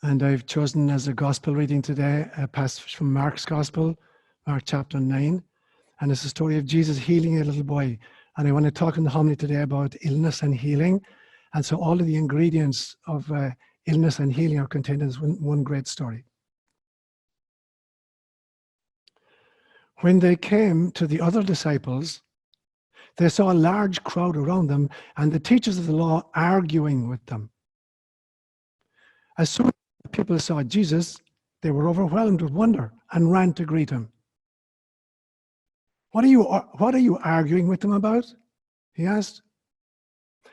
And I've chosen as a gospel reading today a passage from Mark's Gospel, Mark chapter 9. And it's a story of Jesus healing a little boy. And I want to talk in the homily today about illness and healing. And so all of the ingredients of illness and healing are contained in this one great story. When they came to the other disciples, they saw a large crowd around them and the teachers of the law arguing with them. As soon as the people saw Jesus, they were overwhelmed with wonder and ran to greet him. What are you arguing with them about? He asked.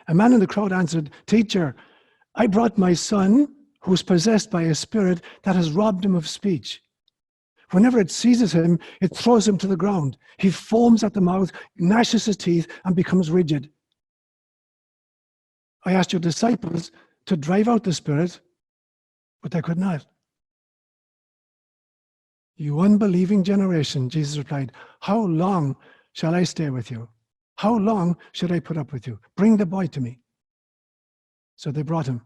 A man in the crowd answered, "Teacher, I brought my son who's possessed by a spirit that has robbed him of speech. Whenever it seizes him, it throws him to the ground. He foams at the mouth, gnashes his teeth, and becomes rigid. I asked your disciples to drive out the spirit, but they could not." "You unbelieving generation," Jesus replied, "how long shall I stay with you? How long should I put up with you? Bring the boy to me." So they brought him.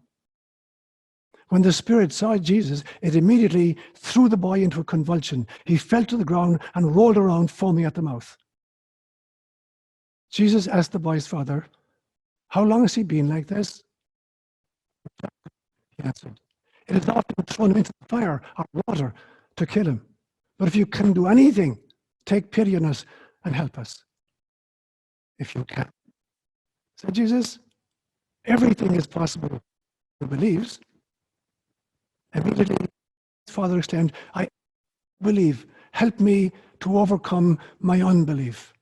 When the spirit saw Jesus, it immediately threw the boy into a convulsion. He fell to the ground and rolled around, foaming at the mouth. Jesus asked the boy's father, "How long has he been like this?" He answered, "It has often thrown him into the fire or water to kill him. But if you can do anything, take pity on us and help us." "If you can," said Jesus, "everything is possible who believes." Immediately, his father exclaimed, "I believe. Help me to overcome my unbelief."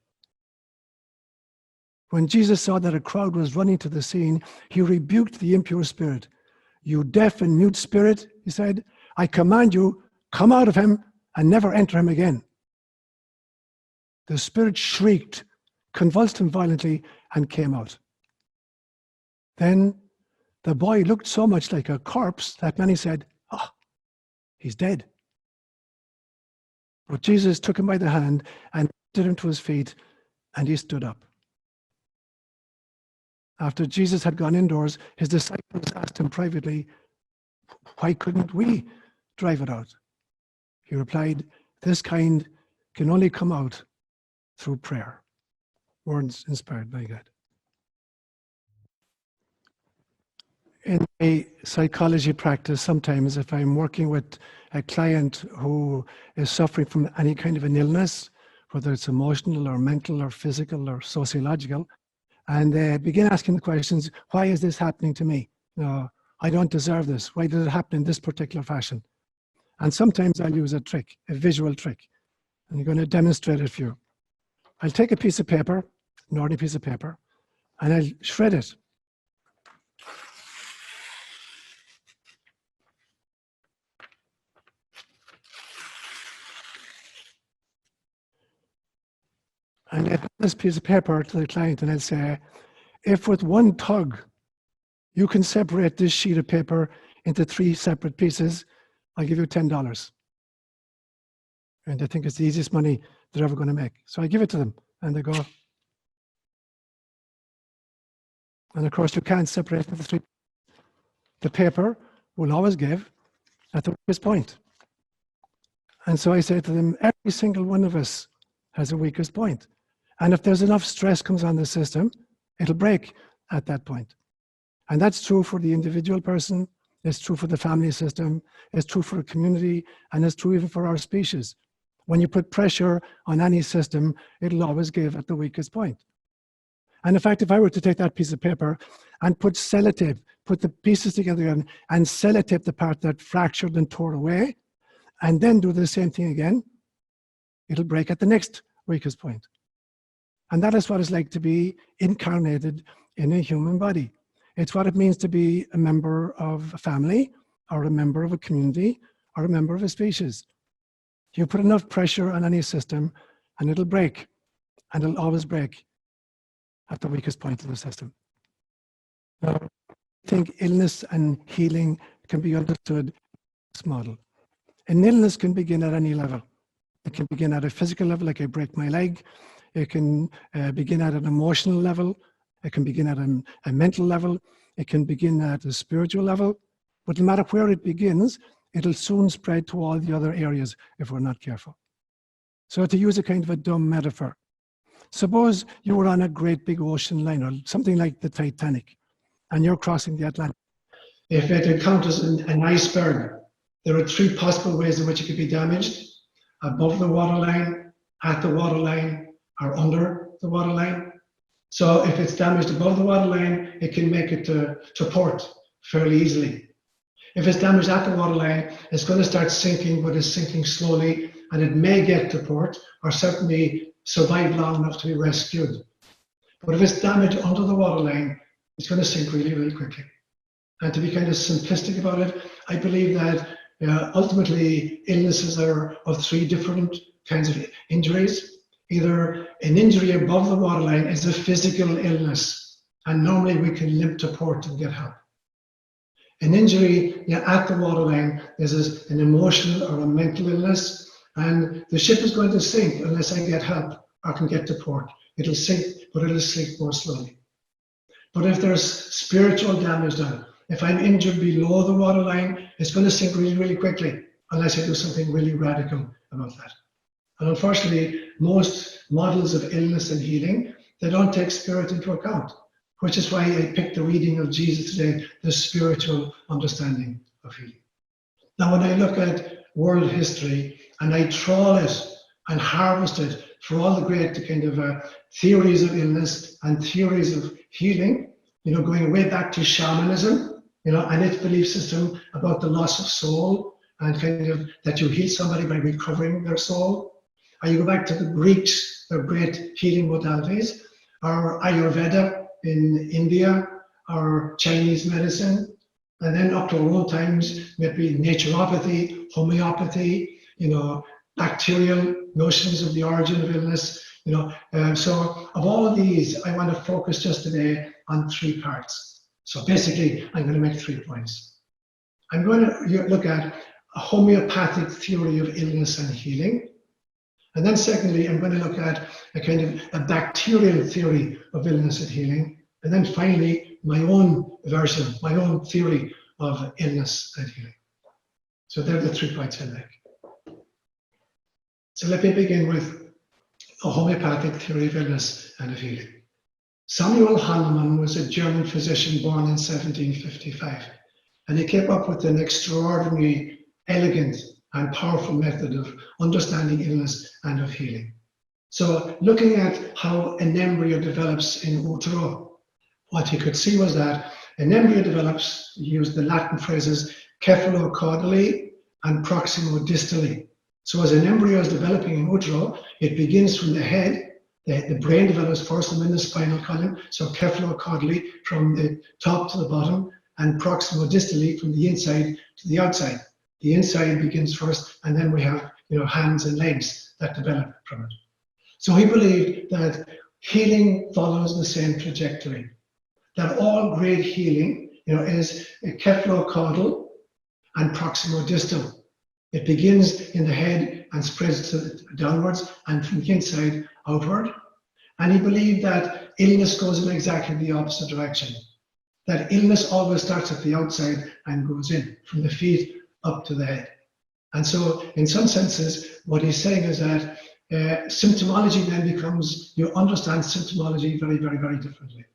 When Jesus saw that a crowd was running to the scene, he rebuked the impure spirit. "You deaf and mute spirit," he said, "I command you, come out of him and never enter him again." The spirit shrieked, convulsed him violently, and came out. Then the boy looked so much like a corpse that many said, "Ah, he's dead." But Jesus took him by the hand and lifted him to his feet, and he stood up. After Jesus had gone indoors, his disciples asked him privately, "Why couldn't we drive it out?" He replied, "This kind can only come out through prayer." Words inspired by God. In a psychology practice, sometimes if I'm working with a client who is suffering from any kind of an illness, whether it's emotional or mental or physical or sociological, and they begin asking the questions, "Why is this happening to me? No, I don't deserve this. Why did it happen in this particular fashion?" And sometimes I'll use a trick, a visual trick. And I'm going to demonstrate it for you. I'll take a piece of paper, an ordinary piece of paper, and I'll shred it. And I put this piece of paper to the client and I'll say, "If with one tug you can separate this sheet of paper into 3 separate pieces, I'll give you $10. And I think it's the easiest money they're ever going to make. So I give it to them and they go. And of course you can't separate the 3. The paper will always give at the weakest point. And so I say to them, every single one of us has a weakest point. And if there's enough stress comes on the system, it'll break at that point. And that's true for the individual person, it's true for the family system, it's true for a community, and it's true even for our species. When you put pressure on any system, it'll always give at the weakest point. And in fact, if I were to take that piece of paper and put sellotape, put the pieces together and sellotape the part that fractured and tore away, and then do the same thing again, it'll break at the next weakest point. And that is what it's like to be incarnated in a human body. It's what it means to be a member of a family, or a member of a community, or a member of a species. You put enough pressure on any system, and it'll break. And it'll always break at the weakest point of the system. Now, I think illness and healing can be understood in this model. An illness can begin at any level. It can begin at a physical level, like I break my leg. It can begin at an emotional level. It can begin at a mental level. It can begin at a spiritual level. But no matter where it begins, it'll soon spread to all the other areas if we're not careful. So to use a kind of a dumb metaphor, suppose you were on a great big ocean liner, something like the Titanic, and you're crossing the Atlantic. If it encounters an iceberg, there are three possible ways in which it could be damaged: above the waterline, at the waterline, or under the waterline. So if it's damaged above the waterline, it can make it to port fairly easily. If it's damaged at the waterline, it's going to start sinking, but it's sinking slowly, and it may get to port or certainly survive long enough to be rescued. But if it's damaged under the waterline, it's going to sink really, really quickly. And to be kind of simplistic about it, I believe that ultimately illnesses are of three different kinds of injuries. Either an injury above the waterline is a physical illness, and normally we can limp to port and get help. An injury at the waterline is an emotional or a mental illness, and the ship is going to sink unless I get help or can get to port. It'll sink, but it'll sink more slowly. But if there's spiritual damage done, if I'm injured below the waterline, it's going to sink really, really quickly unless I do something really radical about that. And unfortunately, most models of illness and healing, they don't take spirit into account, which is why I picked the reading of Jesus today, the spiritual understanding of healing. Now, when I look at world history and I trawl it and harvest it for all the great kind of theories of illness and theories of healing, going way back to shamanism, and its belief system about the loss of soul and kind of that you heal somebody by recovering their soul. Or you go back to the Greeks, their great healing modalities, or Ayurveda in India, or Chinese medicine, and then up to our own times, maybe naturopathy, homeopathy, bacterial notions of the origin of illness. So of all of these, I want to focus just today on three parts. So basically, I'm going to make 3 points. I'm going to look at a homeopathic theory of illness and healing. And then secondly, I'm going to look at a kind of a bacterial theory of illness and healing. And then finally, my own version, my own theory of illness and healing. So they're the 3 points I make. So let me begin with a homeopathic theory of illness and of healing. Samuel Hahnemann was a German physician born in 1755, and he came up with an extraordinary, elegant, and powerful method of understanding illness and of healing. So looking at how an embryo develops in utero, what he could see was that an embryo develops, he used the Latin phrases cephalocaudally and proximo-distally. So as an embryo is developing in utero, it begins from the head, the brain develops first and then the spinal column, so cephalocaudally from the top to the bottom, and proximo-distally from the inside to the outside. The inside begins first, and then we have hands and legs that develop from it. So he believed that healing follows the same trajectory, that all great healing is cephalocaudal and proximo-distal. It begins in the head and spreads downwards and from the inside outward. And he believed that illness goes in exactly the opposite direction, that illness always starts at the outside and goes in from the feet up to the head. And so in some senses, what he's saying is that symptomology then becomes, you understand symptomology very, very, very differently.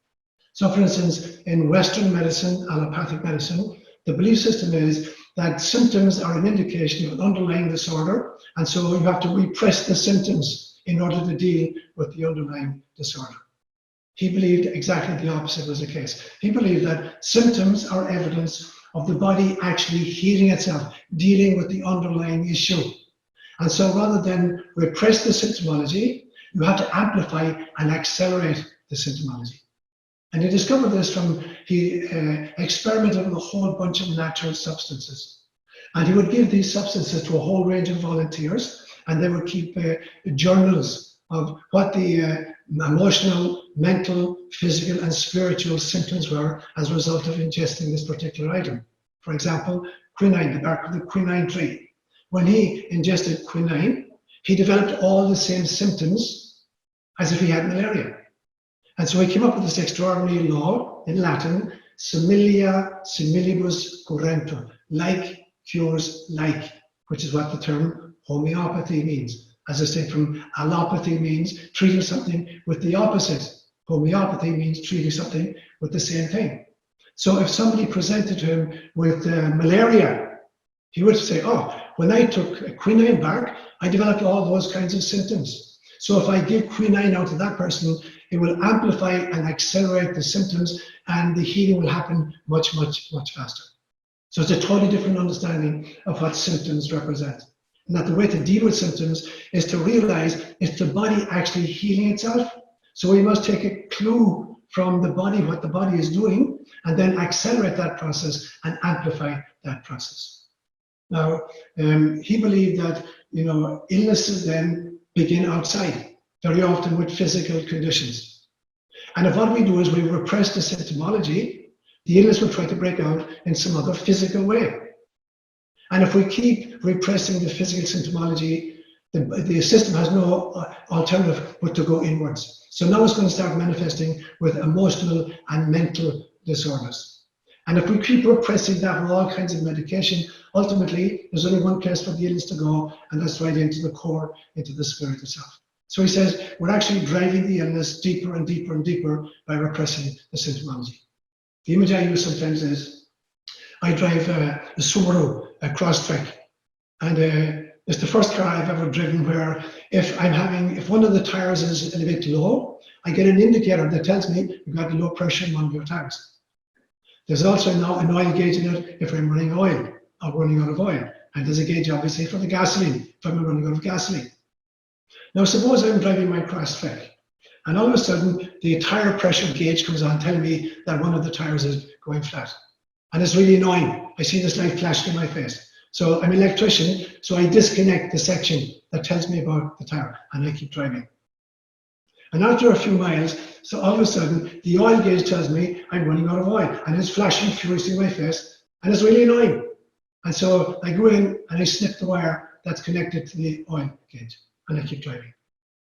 So for instance, in Western medicine, allopathic medicine, the belief system is that symptoms are an indication of an underlying disorder, and so you have to repress the symptoms in order to deal with the underlying disorder. He believed exactly the opposite was the case. He believed that symptoms are evidence of the body actually healing itself, dealing with the underlying issue. And so rather than repress the symptomology, you have to amplify and accelerate the symptomology. And he discovered this from, he experimented with a whole bunch of natural substances. And he would give these substances to a whole range of volunteers, and they would keep journals of what the emotional, mental, physical, and spiritual symptoms were as a result of ingesting this particular item. For example, quinine, the bark of the quinine tree. When he ingested quinine, he developed all the same symptoms as if he had malaria. And so he came up with this extraordinary law in Latin, similia similibus curentur, like cures like, which is what the term homeopathy means. As I said, from allopathy means treating something with the opposite. Homeopathy means treating something with the same thing. So if somebody presented to him with malaria, he would say, oh, when I took quinine bark, I developed all those kinds of symptoms. So if I give quinine out to that person, it will amplify and accelerate the symptoms, and the healing will happen much, much, much faster. So it's a totally different understanding of what symptoms represent. And that the way to deal with symptoms is to realize it's the body actually healing itself. So we must take a clue from the body, what the body is doing, and then accelerate that process and amplify that process. Now, he believed that, illnesses then begin outside, very often with physical conditions. And if what we do is we repress the symptomology, the illness will try to break out in some other physical way. And if we keep repressing the physical symptomology, the system has no alternative but to go inwards. So now it's going to start manifesting with emotional and mental disorders. And if we keep repressing that with all kinds of medication, ultimately there's only one place for the illness to go, and that's right into the core, into the spirit itself. So he says we're actually driving the illness deeper and deeper and deeper by repressing the symptomology. The image I use sometimes is I drive a Subaru, a Crosstrek, and it's the first car I've ever driven where if one of the tires is a bit low, I get an indicator that tells me you've got low pressure in one of your tires. There's also now an oil gauge in it if I'm running oil or running out of oil. And there's a gauge obviously for the gasoline if I'm running out of gasoline. Now suppose I'm driving my Crosstrek and all of a sudden the tire pressure gauge comes on telling me that one of the tires is going flat. And it's really annoying. I see this light flashing in my face. So I'm an electrician, so I disconnect the section that tells me about the tire and I keep driving. And after a few miles, so all of a sudden the oil gauge tells me I'm running out of oil and it's flashing furiously in my face and it's really annoying. And so I go in and I snip the wire that's connected to the oil gauge and I keep driving.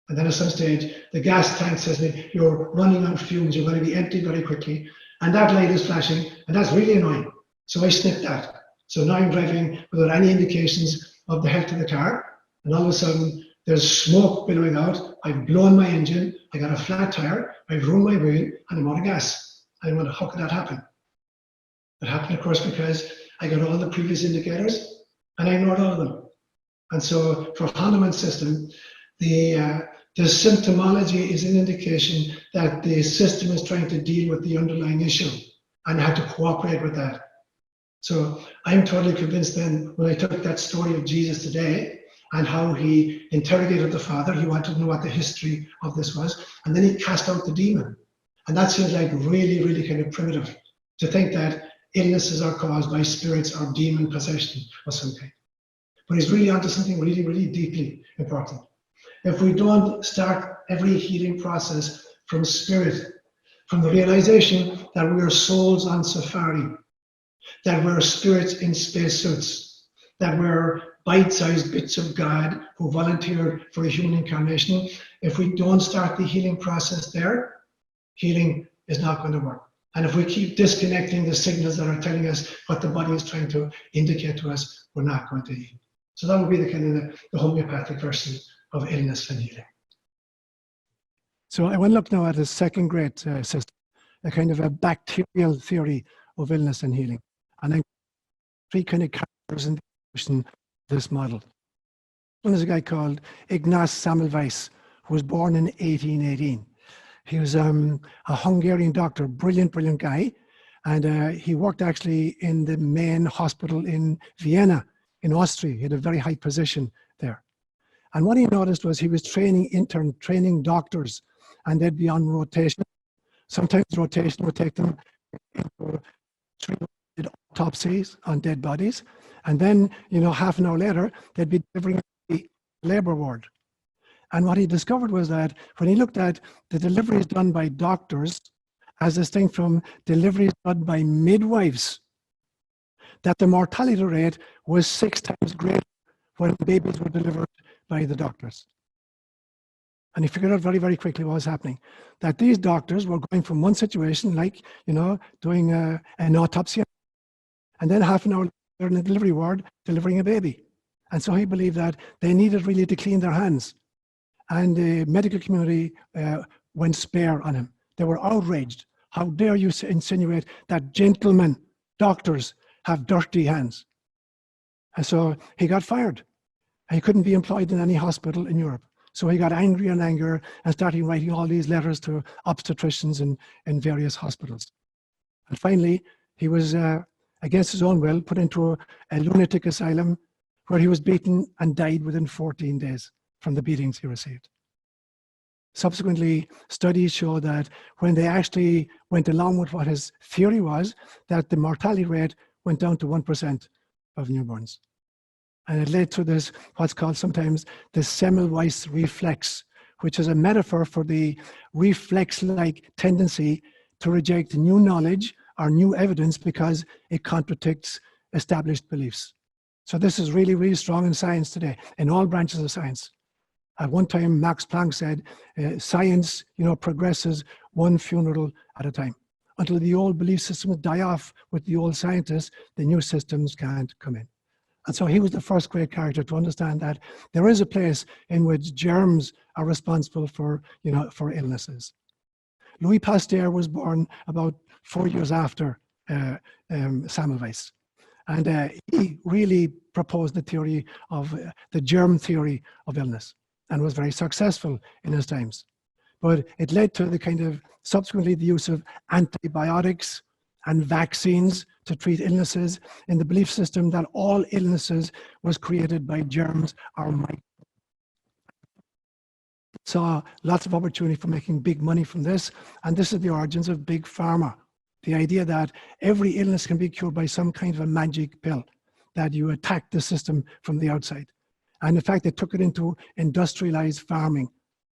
And then at some stage, the gas tank says to me, you're running on fumes, you're going to be empty very quickly. And that light is flashing and that's really annoying. So I snip that. So now I'm driving without any indications of the health of the car, and all of a sudden there's smoke billowing out. I've blown my engine, I got a flat tire, I've ruined my wheel, and I'm out of gas. I wonder, how could that happen? It happened, of course, because I got all the previous indicators and I ignored all of them. And so for Hahnemann's system, the symptomology is an indication that the system is trying to deal with the underlying issue and have to cooperate with that. So I'm totally convinced then when I took that story of Jesus today and how he interrogated the Father, he wanted to know what the history of this was, and then he cast out the demon. And that seems like really, really kind of primitive to think that illnesses are caused by spirits or demon possession or something. But he's really onto something really, really deeply important. If we don't start every healing process from spirit, from the realization that we are souls on safari, that we're spirits in spacesuits, that we're bite-sized bits of God who volunteered for a human incarnation, if we don't start the healing process there, healing is not going to work. And if we keep disconnecting the signals that are telling us what the body is trying to indicate to us, we're not going to heal. So that would be the kind of the homeopathic version of illness and healing. So I want to look now at a second great system, a kind of a bacterial theory of illness and healing. And then three kind of characters in this model. One is a guy called Ignaz Semmelweis, who was born in 1818. He was a Hungarian doctor, brilliant guy. And he worked actually in the main hospital in Vienna, in Austria. He had a very high position there. And what he noticed was he was training doctors, and they'd be on rotation. Sometimes rotation would take them into 3 autopsies on dead bodies. And then, half an hour later, they'd be delivering the labor ward. And what he discovered was that when he looked at the deliveries done by doctors as distinct from deliveries done by midwives, that the mortality rate was 6 times greater when babies were delivered by the doctors. And he figured out very, very quickly what was happening. That these doctors were going from one situation, like, doing an autopsy, and then half an hour later in the delivery ward, delivering a baby. And so he believed that they needed really to clean their hands. And the medical community went spare on him. They were outraged. How dare you insinuate that gentlemen, doctors, have dirty hands? And so he got fired. He couldn't be employed in any hospital in Europe. So he got angry and angry and started writing all these letters to obstetricians in various hospitals. And finally, he was, against his own will, put into a lunatic asylum where he was beaten and died within 14 days from the beatings he received. Subsequently, studies show that when they actually went along with what his theory was, that the mortality rate went down to 1% of newborns. And it led to this, what's called sometimes the Semmelweis reflex, which is a metaphor for the reflex-like tendency to reject new knowledge or new evidence because it contradicts established beliefs. So this is really, really strong in science today, in all branches of science. At one time, Max Planck said, science, progresses one funeral at a time. Until the old belief systems die off with the old scientists, the new systems can't come in. And so he was the first great character to understand that there is a place in which germs are responsible for, for illnesses. Louis Pasteur was born about 4 years after Semmelweis. And he really proposed the theory of the germ theory of illness and was very successful in his times. But it led to the kind of subsequently the use of antibiotics and vaccines to treat illnesses in the belief system that all illnesses was created by germs or microbes. Saw lots of opportunity for making big money from this, and this is the origins of big pharma. The idea that every illness can be cured by some kind of a magic pill, that you attack the system from the outside. And in fact, they took it into industrialized farming.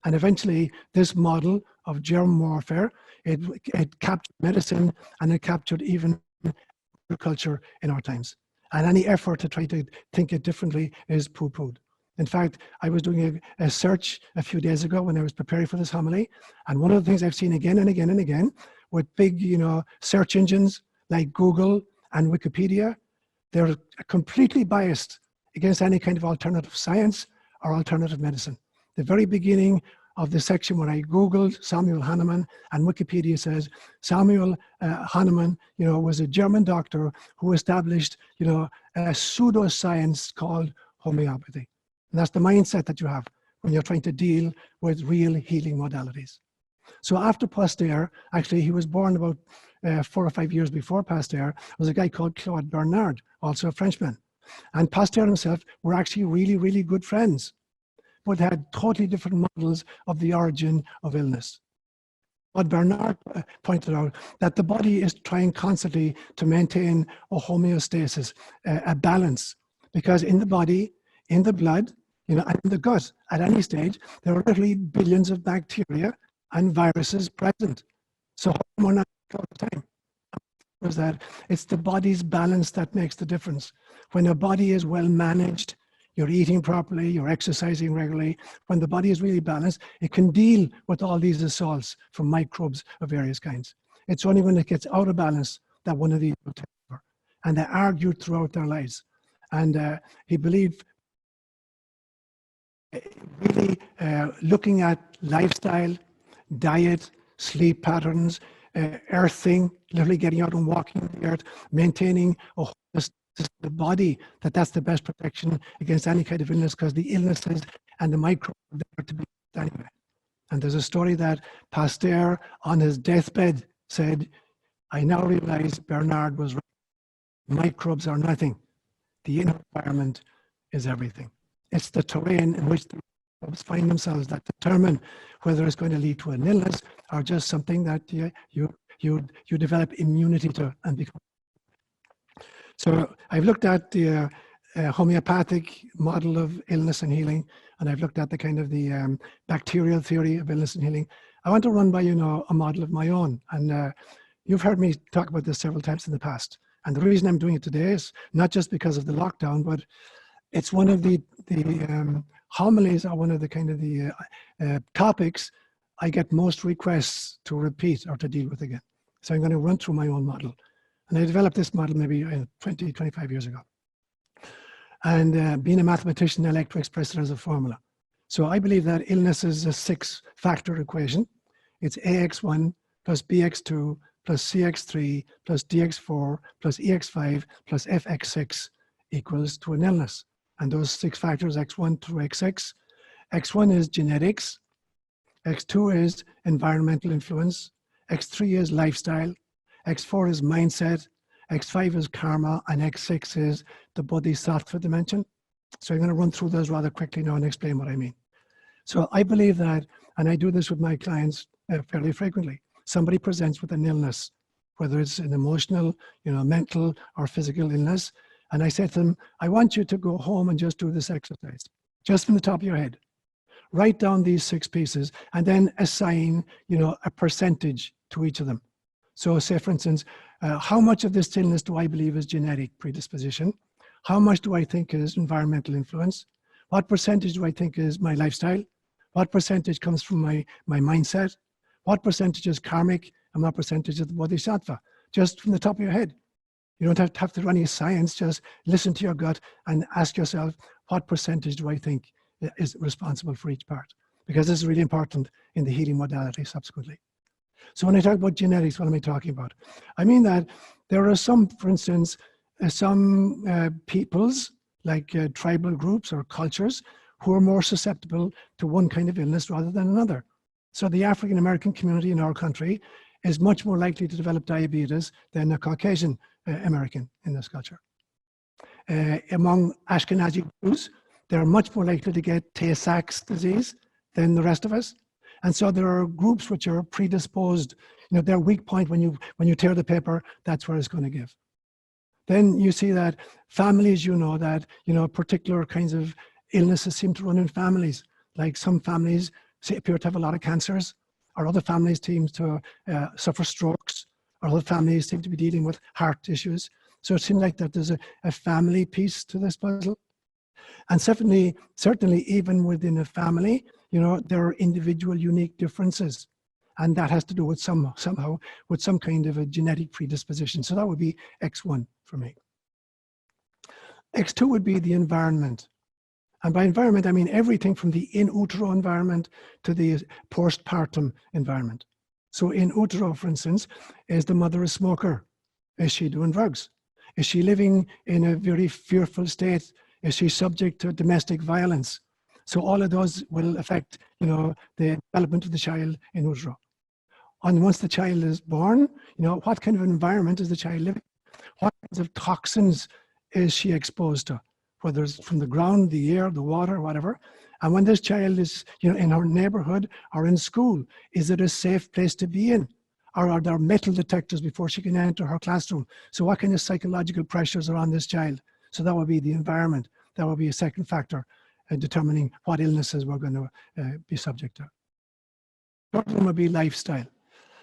And eventually, this model of germ warfare, it captured medicine and it captured even agriculture in our times. And any effort to try to think it differently is poo-pooed. In fact, I was doing a search a few days ago when I was preparing for this homily. And one of the things I've seen again and again and again with big, search engines like Google and Wikipedia, they're completely biased against any kind of alternative science or alternative medicine. The very beginning of the section when I Googled Samuel Hahnemann, and Wikipedia says Samuel Hahnemann, was a German doctor who established, a pseudoscience called homeopathy. And that's the mindset that you have when you're trying to deal with real healing modalities. So after Pasteur, actually he was born about 4 or 5 years before Pasteur, was a guy called Claude Bernard, also a Frenchman. And Pasteur himself were actually really, really good friends, but had totally different models of the origin of illness. Claude Bernard pointed out that the body is trying constantly to maintain a homeostasis, a balance, because in the body, in the blood, and in the gut, at any stage, there are literally billions of bacteria and viruses present. So we're not all the time. Was that it's the body's balance that makes the difference. When a body is well managed, you're eating properly, you're exercising regularly. When the body is really balanced, it can deal with all these assaults from microbes of various kinds. It's only when it gets out of balance that one of these will take over. And they argued throughout their lives. And he believed really looking at lifestyle, diet, sleep patterns, earthing, literally getting out and walking the earth, maintaining the body, that's the best protection against any kind of illness, because the illnesses and the microbes are there to be anyway. And there's a story that Pasteur on his deathbed said, I now realize Bernard was right. Microbes are nothing. The inner environment is everything. It's the terrain in which the microbes find themselves that determine whether it's going to lead to an illness or just something that you develop immunity to and become. So I've looked at the homeopathic model of illness and healing, and I've looked at the kind of the bacterial theory of illness and healing. I want to run by a model of my own, and you've heard me talk about this several times in the past. And the reason I'm doing it today is not just because of the lockdown, but it's one of the homilies are one of the kind of the topics I get most requests to repeat or to deal with again. So I'm going to run through my own model. And I developed this model maybe 20, 25 years ago. And being a mathematician, I like to express it as a formula. So I believe that illness is a 6-factor equation. It's AX1 plus BX2 plus CX3 plus DX4 plus EX5 plus FX6 equals to an illness. And those 6 factors, X1 through X6. X1 is genetics. X2 is environmental influence. X3 is lifestyle. X4 is mindset. X5 is karma. And X6 is the bodhisattva dimension. So I'm going to run through those rather quickly now and explain what I mean. So I believe that, and I do this with my clients fairly frequently, somebody presents with an illness, whether it's an emotional, mental or physical illness. And I say to them, I want you to go home and just do this exercise, just from the top of your head. Write down these 6 pieces and then assign, a percentage to each of them. So say, for instance, how much of this illness do I believe is genetic predisposition? How much do I think is environmental influence? What percentage do I think is my lifestyle? What percentage comes from my mindset? What percentage is karmic? And what percentage is the bodhisattva? Just from the top of your head. You don't have to do any science, just listen to your gut and ask yourself, what percentage do I think is responsible for each part? Because this is really important in the healing modality subsequently. So when I talk about genetics, what am I talking about? I mean that there are some, for instance, some peoples, like tribal groups or cultures, who are more susceptible to one kind of illness rather than another. So the African American community in our country is much more likely to develop diabetes than a Caucasian American in this culture. Among Ashkenazi Jews, they're much more likely to get Tay-Sachs disease than the rest of us. And so there are groups which are predisposed, their weak point when you tear the paper, that's where it's going to give. Then you see that families, that, particular kinds of illnesses seem to run in families. Like some families appear to have a lot of cancers, or other families seem to suffer strokes, or other families seem to be dealing with heart issues. So it seems like that there's a family piece to this puzzle. And certainly even within a family, there are individual unique differences. And that has to do with somehow with some kind of a genetic predisposition. So that would be X1 for me. X2 would be the environment. And by environment, I mean everything from the in utero environment to the postpartum environment. So in utero, for instance, is the mother a smoker? Is she doing drugs? Is she living in a very fearful state? Is she subject to domestic violence? So all of those will affect, the development of the child in utero. And once the child is born, what kind of environment is the child living? What kinds of toxins is she exposed to? Whether it's from the ground, the air, the water, whatever. And when this child is, in her neighborhood or in school, is it a safe place to be in? Or are there metal detectors before she can enter her classroom? So what kind of psychological pressures are on this child? So that would be the environment. That would be a second factor in determining what illnesses we're going to be subject to. Third one would be lifestyle.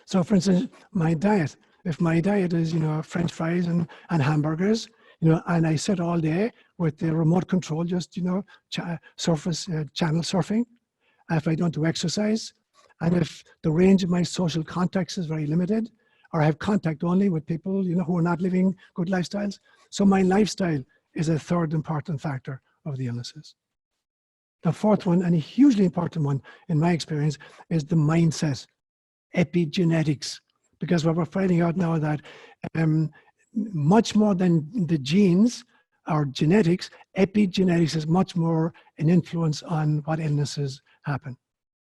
So for instance, my diet. If my diet is, French fries and hamburgers, and I sit all day with the remote control, just, channel surfing. If I don't do exercise, and if the range of my social contacts is very limited, or I have contact only with people, who are not living good lifestyles. So my lifestyle is a third important factor of the illnesses. The fourth one, and a hugely important one in my experience, is the mindset, epigenetics. Because what we're finding out now that much more than the genes or genetics, epigenetics is much more an influence on what illnesses happen.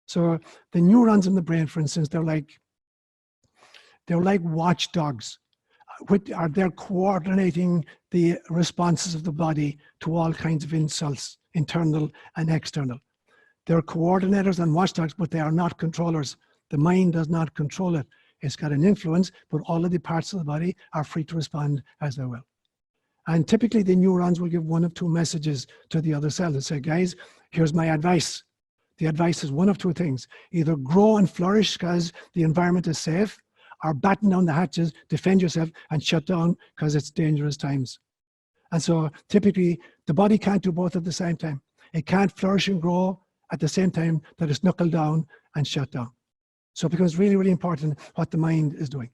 So the neurons in the brain, for instance, they're like watchdogs. They're coordinating the responses of the body to all kinds of insults, internal and external. They're coordinators and watchdogs, but they are not controllers. The mind does not control it. It's got an influence, but all of the parts of the body are free to respond as they will. And typically the neurons will give one of two messages to the other cell and say, guys, here's my advice. The advice is one of two things. Either grow and flourish because the environment is safe, or batten down the hatches, defend yourself, and shut down because it's dangerous times. And so typically the body can't do both at the same time. It can't flourish and grow at the same time that it's knuckled down and shut down. So it becomes really, really important what the mind is doing.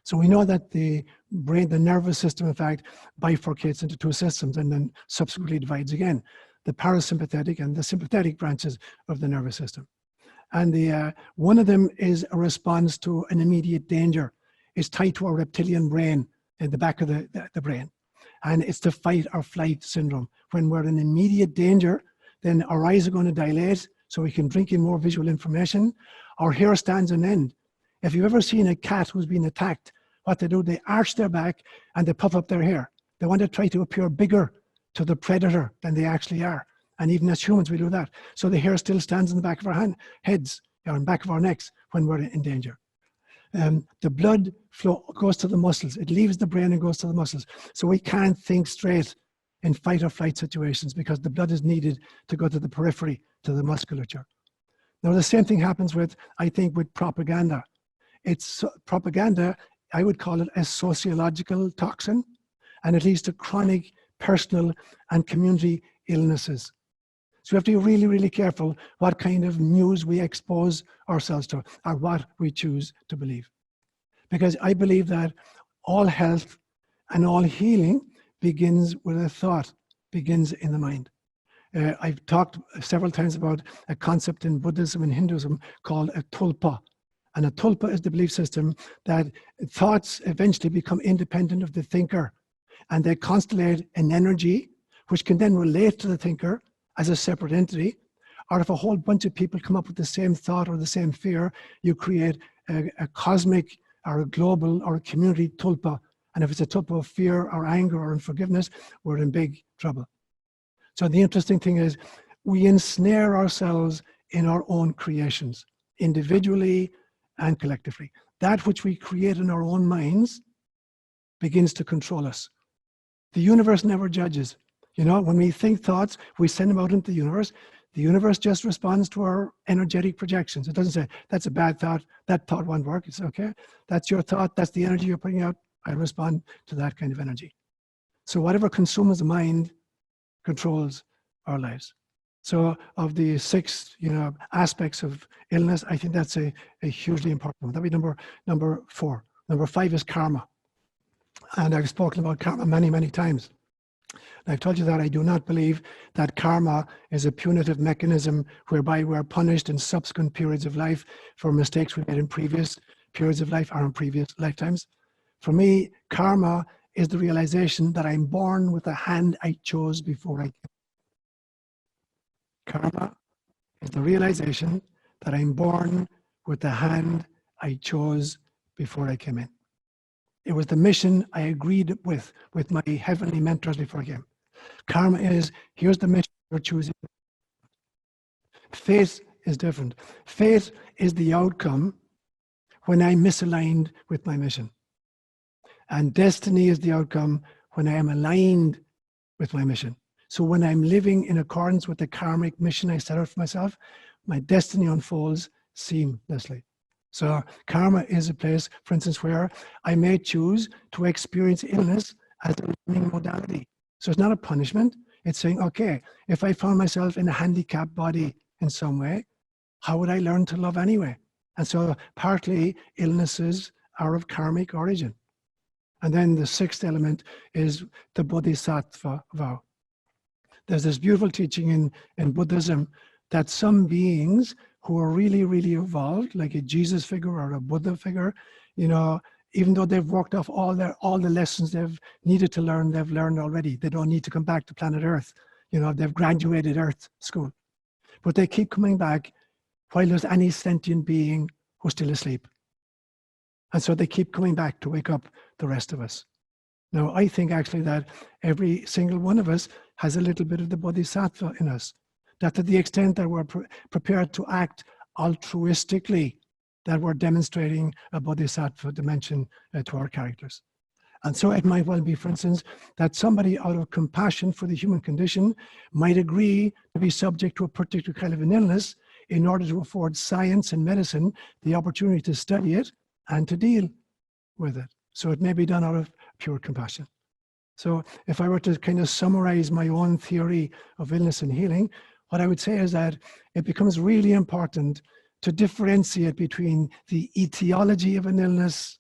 So we know that the brain, the nervous system, in fact, bifurcates into two systems and then subsequently divides again, the parasympathetic and the sympathetic branches of the nervous system. And one of them is a response to an immediate danger. It's tied to our reptilian brain in the back of the brain. And it's the fight or flight syndrome. When we're in immediate danger, then our eyes are going to dilate so we can drink in more visual information. Our hair stands on end. If you've ever seen a cat who's been attacked, what they do, they arch their back and they puff up their hair. They want to try to appear bigger to the predator than they actually are. And even as humans, we do that. So the hair still stands in the back of our heads or in the back of our necks when we're in danger. The blood flow goes to the muscles. It leaves the brain and goes to the muscles. So we can't think straight in fight or flight situations because the blood is needed to go to the periphery, to the musculature. Now, the same thing happens with, I think, with propaganda. It's propaganda, I would call it a sociological toxin, and it leads to chronic personal and community illnesses. So we have to be really, really careful what kind of news we expose ourselves to or what we choose to believe. Because I believe that all health and all healing begins with a thought, begins in the mind. I've talked several times about a concept in Buddhism and Hinduism called a tulpa. And a tulpa is the belief system that thoughts eventually become independent of the thinker. And they constellate an energy which can then relate to the thinker as a separate entity. Or if a whole bunch of people come up with the same thought or the same fear, you create a cosmic or a global or a community tulpa. And if it's a tulpa of fear or anger or unforgiveness, we're in big trouble. So the interesting thing is we ensnare ourselves in our own creations, individually and collectively. That which we create in our own minds begins to control us. The universe never judges. You know, when we think thoughts, we send them out into the universe. The universe just responds to our energetic projections. It doesn't say, that's a bad thought, that thought won't work. It's okay. That's your thought, that's the energy you're putting out. I respond to that kind of energy. So whatever consumes the mind controls our lives. So of the 6, aspects of illness, I think that's a hugely important one. That'd be number 4. Number 5 is karma. And I've spoken about karma many, many times. And I've told you that I do not believe that karma is a punitive mechanism whereby we're punished in subsequent periods of life for mistakes we made in previous periods of life or in previous lifetimes. For me, karma is the realization that I'm born with the hand I chose before I came. Karma is the realization that I'm born with the hand I chose before I came in. It was the mission I agreed with my heavenly mentors before I came. Karma is, here's the mission you're choosing. Fate is different. Fate is the outcome when I'm misaligned with my mission. And destiny is the outcome when I am aligned with my mission. So when I'm living in accordance with the karmic mission I set out for myself, my destiny unfolds seamlessly. So karma is a place, for instance, where I may choose to experience illness as a learning modality. So it's not a punishment. It's saying, okay, if I found myself in a handicapped body in some way, how would I learn to love anyway? And so partly illnesses are of karmic origin. And then the 6th element is the bodhisattva vow. There's this beautiful teaching in Buddhism that some beings who are really, really evolved, like a Jesus figure or a Buddha figure, even though they've worked off all the lessons they've needed to learn, they've learned already. They don't need to come back to planet Earth. They've graduated Earth school. But they keep coming back while there's any sentient being who's still asleep. And so they keep coming back to wake up the rest of us. Now, I think actually that every single one of us has a little bit of the bodhisattva in us. That to the extent that we're prepared to act altruistically, that we're demonstrating a bodhisattva dimension to our characters. And so it might well be, for instance, that somebody out of compassion for the human condition might agree to be subject to a particular kind of an illness in order to afford science and medicine the opportunity to study it and to deal with it. So it may be done out of pure compassion. So if I were to kind of summarize my own theory of illness and healing, what I would say is that it becomes really important to differentiate between the etiology of an illness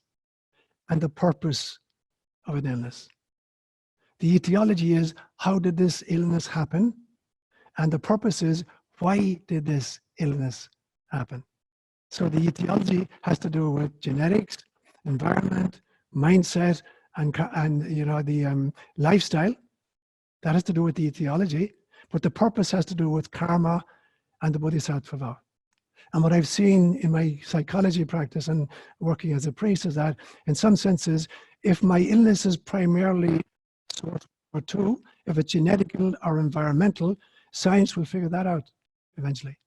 and the purpose of an illness. The etiology is, how did this illness happen? And the purpose is, why did this illness happen? So the etiology has to do with genetics, environment, mindset, and you know, the lifestyle. That has to do with the etiology. But the purpose has to do with karma and the bodhisattva vow. And what I've seen in my psychology practice and working as a priest is that, in some senses, if my illness is primarily sort or two, if it's genetical or environmental, science will figure that out eventually.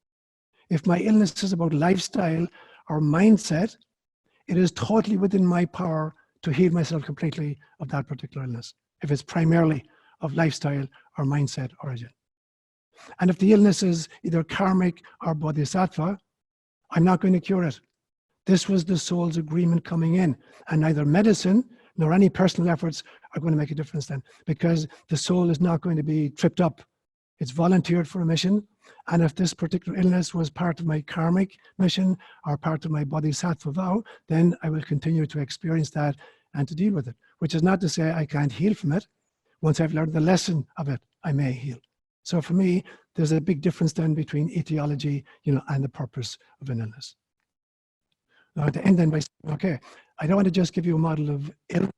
If my illness is about lifestyle or mindset, it is totally within my power to heal myself completely of that particular illness, if it's primarily of lifestyle or mindset origin. And if the illness is either karmic or bodhisattva, I'm not going to cure it. This was the soul's agreement coming in, and neither medicine nor any personal efforts are going to make a difference then, because the soul is not going to be tripped up. It's volunteered for a mission, and if this particular illness was part of my karmic mission or part of my bodhisattva vow, then I will continue to experience that and to deal with it, which is not to say I can't heal from it. Once I've learned the lesson of it, I may heal. So for me, there's a big difference then between etiology, you know, and the purpose of an illness. Now at the end then by saying, okay, I don't want to just give you a model of illness.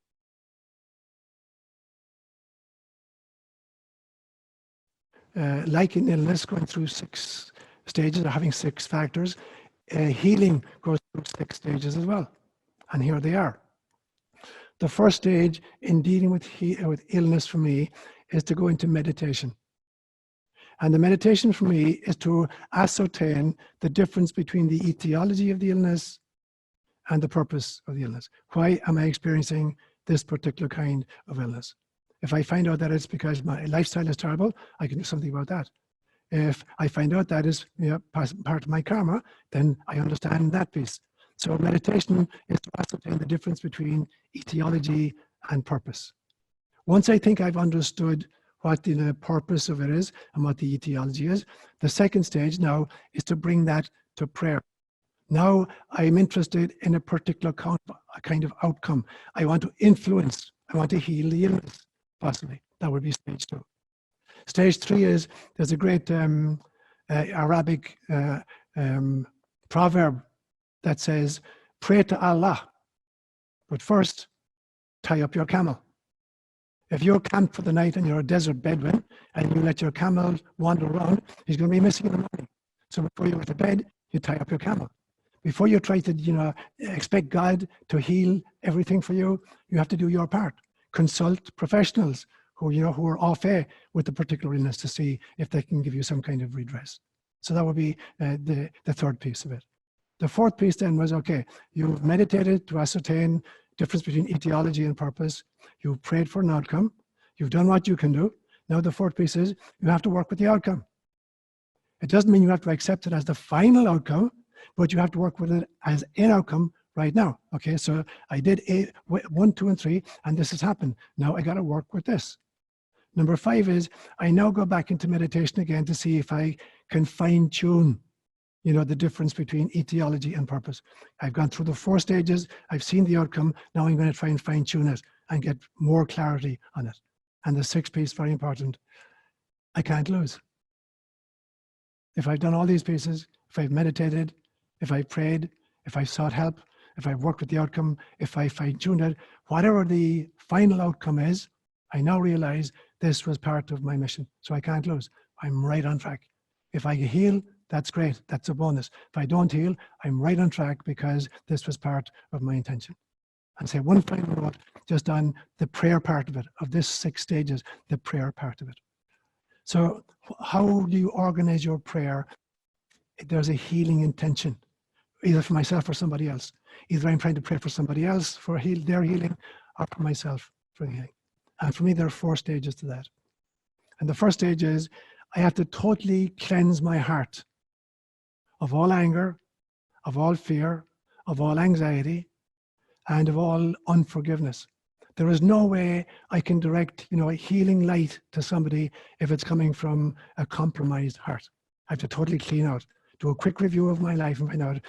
Like in illness, going through 6 stages or having 6 factors, healing goes through 6 stages as well. And here they are. The first stage in dealing with illness for me is to go into meditation. And the meditation for me is to ascertain the difference between the etiology of the illness and the purpose of the illness. Why am I experiencing this particular kind of illness? If I find out that it's because my lifestyle is terrible, I can do something about that. If I find out that is, you know, part of my karma, then I understand that piece. So meditation is to ascertain the difference between etiology and purpose. Once I think I've understood what the purpose of it is and what the etiology is, the second stage now is to bring that to prayer. Now I'm interested in a particular kind of outcome. I want to influence, I want to heal the illness, possibly. That would be stage 2. Stage 3 is, there's a great Arabic proverb that says, pray to Allah, but first tie up your camel. If you're camped for the night and you're a desert Bedouin and you let your camel wander around, he's going to be missing in the morning. So before you go to bed, you tie up your camel. Before you try to, you know, expect God to heal everything for you, you have to do your part. Consult professionals who, you know, who are au fait with the particular illness to see if they can give you some kind of redress. So that would be the third piece of it. The fourth piece then was, okay, you've meditated to ascertain difference between etiology and purpose. You've prayed for an outcome. You've done what you can do. Now the fourth piece is you have to work with the outcome. It doesn't mean you have to accept it as the final outcome, but you have to work with it as an outcome right now. Okay, so I did 1, 2, and 3, and this has happened. Now I got to work with this. Number 5 is I now go back into meditation again to see if I can fine tune, you know, the difference between etiology and purpose. I've gone through the 4 stages. I've seen the outcome. Now I'm going to try and fine tune it and get more clarity on it. And the 6th piece, very important, I can't lose. If I've done all these pieces, if I've meditated, if I've prayed, if I've sought help, if I've worked with the outcome, if I fine tuned it, whatever the final outcome is, I now realize this was part of my mission. So I can't lose. I'm right on track. If I heal, that's great. That's a bonus. If I don't heal, I'm right on track because this was part of my intention. And say one final note just on the prayer part of it, of this 6 stages, the prayer part of it. So how do you organize your prayer? There's a healing intention, either for myself or somebody else. Either I'm trying to pray for somebody else for their healing or for myself for healing. And for me, there are 4 stages to that. And the first stage is I have to totally cleanse my heart of all anger, of all fear, of all anxiety, and of all unforgiveness. There is no way I can direct, a healing light to somebody if it's coming from a compromised heart. I have to totally clean out, do a quick review of my life and find out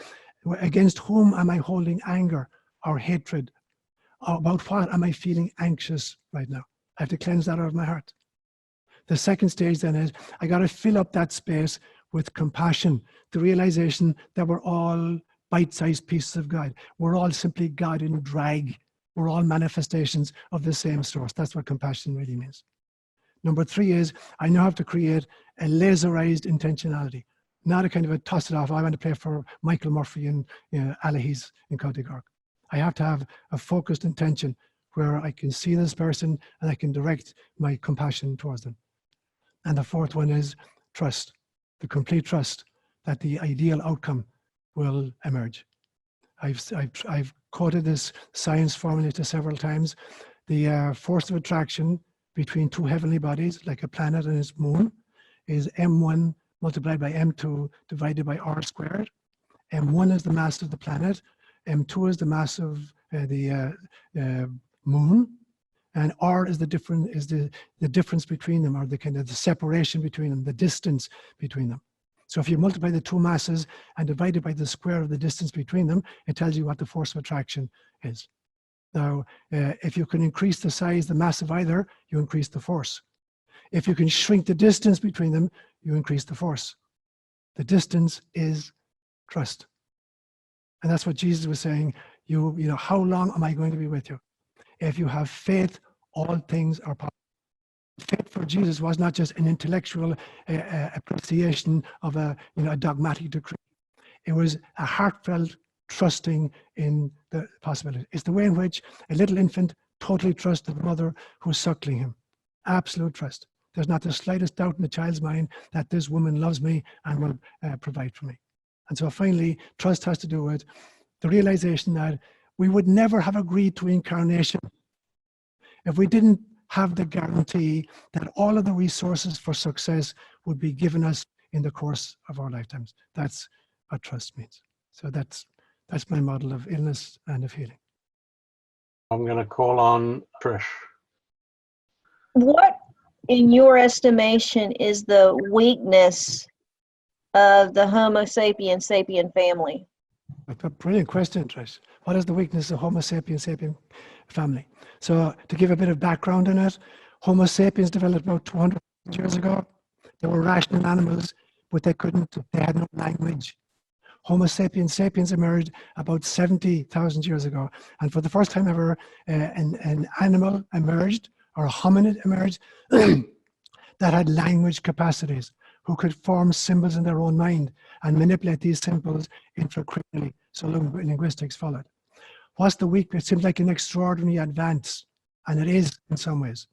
against whom am I holding anger or hatred? Or about what am I feeling anxious right now? I have to cleanse that out of my heart. The second stage then is I got to fill up that space with compassion, the realization that we're all bite-sized pieces of God. We're all simply God in drag. We're all manifestations of the same source. That's what compassion really means. Number 3 is I now have to create a laserized intentionality, not a kind of a toss it off. I want to play for Michael Murphy and Allihies in County Cork. I have to have a focused intention where I can see this person and I can direct my compassion towards them. And the 4th one is trust, the complete trust that the ideal outcome will emerge. I've quoted this science formula several times. The force of attraction between 2 heavenly bodies, like a planet and its moon, is m1 multiplied by m2 divided by r squared. m1 is the mass of the planet, m2 is the mass of the moon, and r is the difference between them, or the kind of the separation between them, the distance between them. So if you multiply the 2 masses and divide it by the square of the distance between them, it tells you what the force of attraction is. Now, if you can increase the size, the mass of either, you increase the force. If you can shrink the distance between them, you increase the force. The distance is trust. And that's what Jesus was saying. How long am I going to be with you? If you have faith, all things are possible. Faith for Jesus was not just an intellectual appreciation of a dogmatic decree. It was a heartfelt trusting in the possibility. It's the way in which a little infant totally trusts the mother who's suckling him. Absolute trust. There's not the slightest doubt in the child's mind that this woman loves me and will provide for me. And so finally, trust has to do with the realization that we would never have agreed to incarnation if we didn't have the guarantee that all of the resources for success would be given us in the course of our lifetimes. That's what trust means. So that's my model of illness and of healing. I'm going to call on Trish. What, in your estimation, is the weakness of the Homo sapiens sapien family? A brilliant question, Trish. What is the weakness of Homo sapiens sapien family? So to give a bit of background on it, Homo sapiens developed about 200 years ago. They were rational animals, but they had no language. Homo sapiens sapiens emerged about 70,000 years ago. And for the first time ever, an animal emerged, or a hominid emerged, that had language capacities, who could form symbols in their own mind and manipulate these symbols intracranially. So linguistics followed. What's the weakness? It seems like an extraordinary advance, and it is in some ways.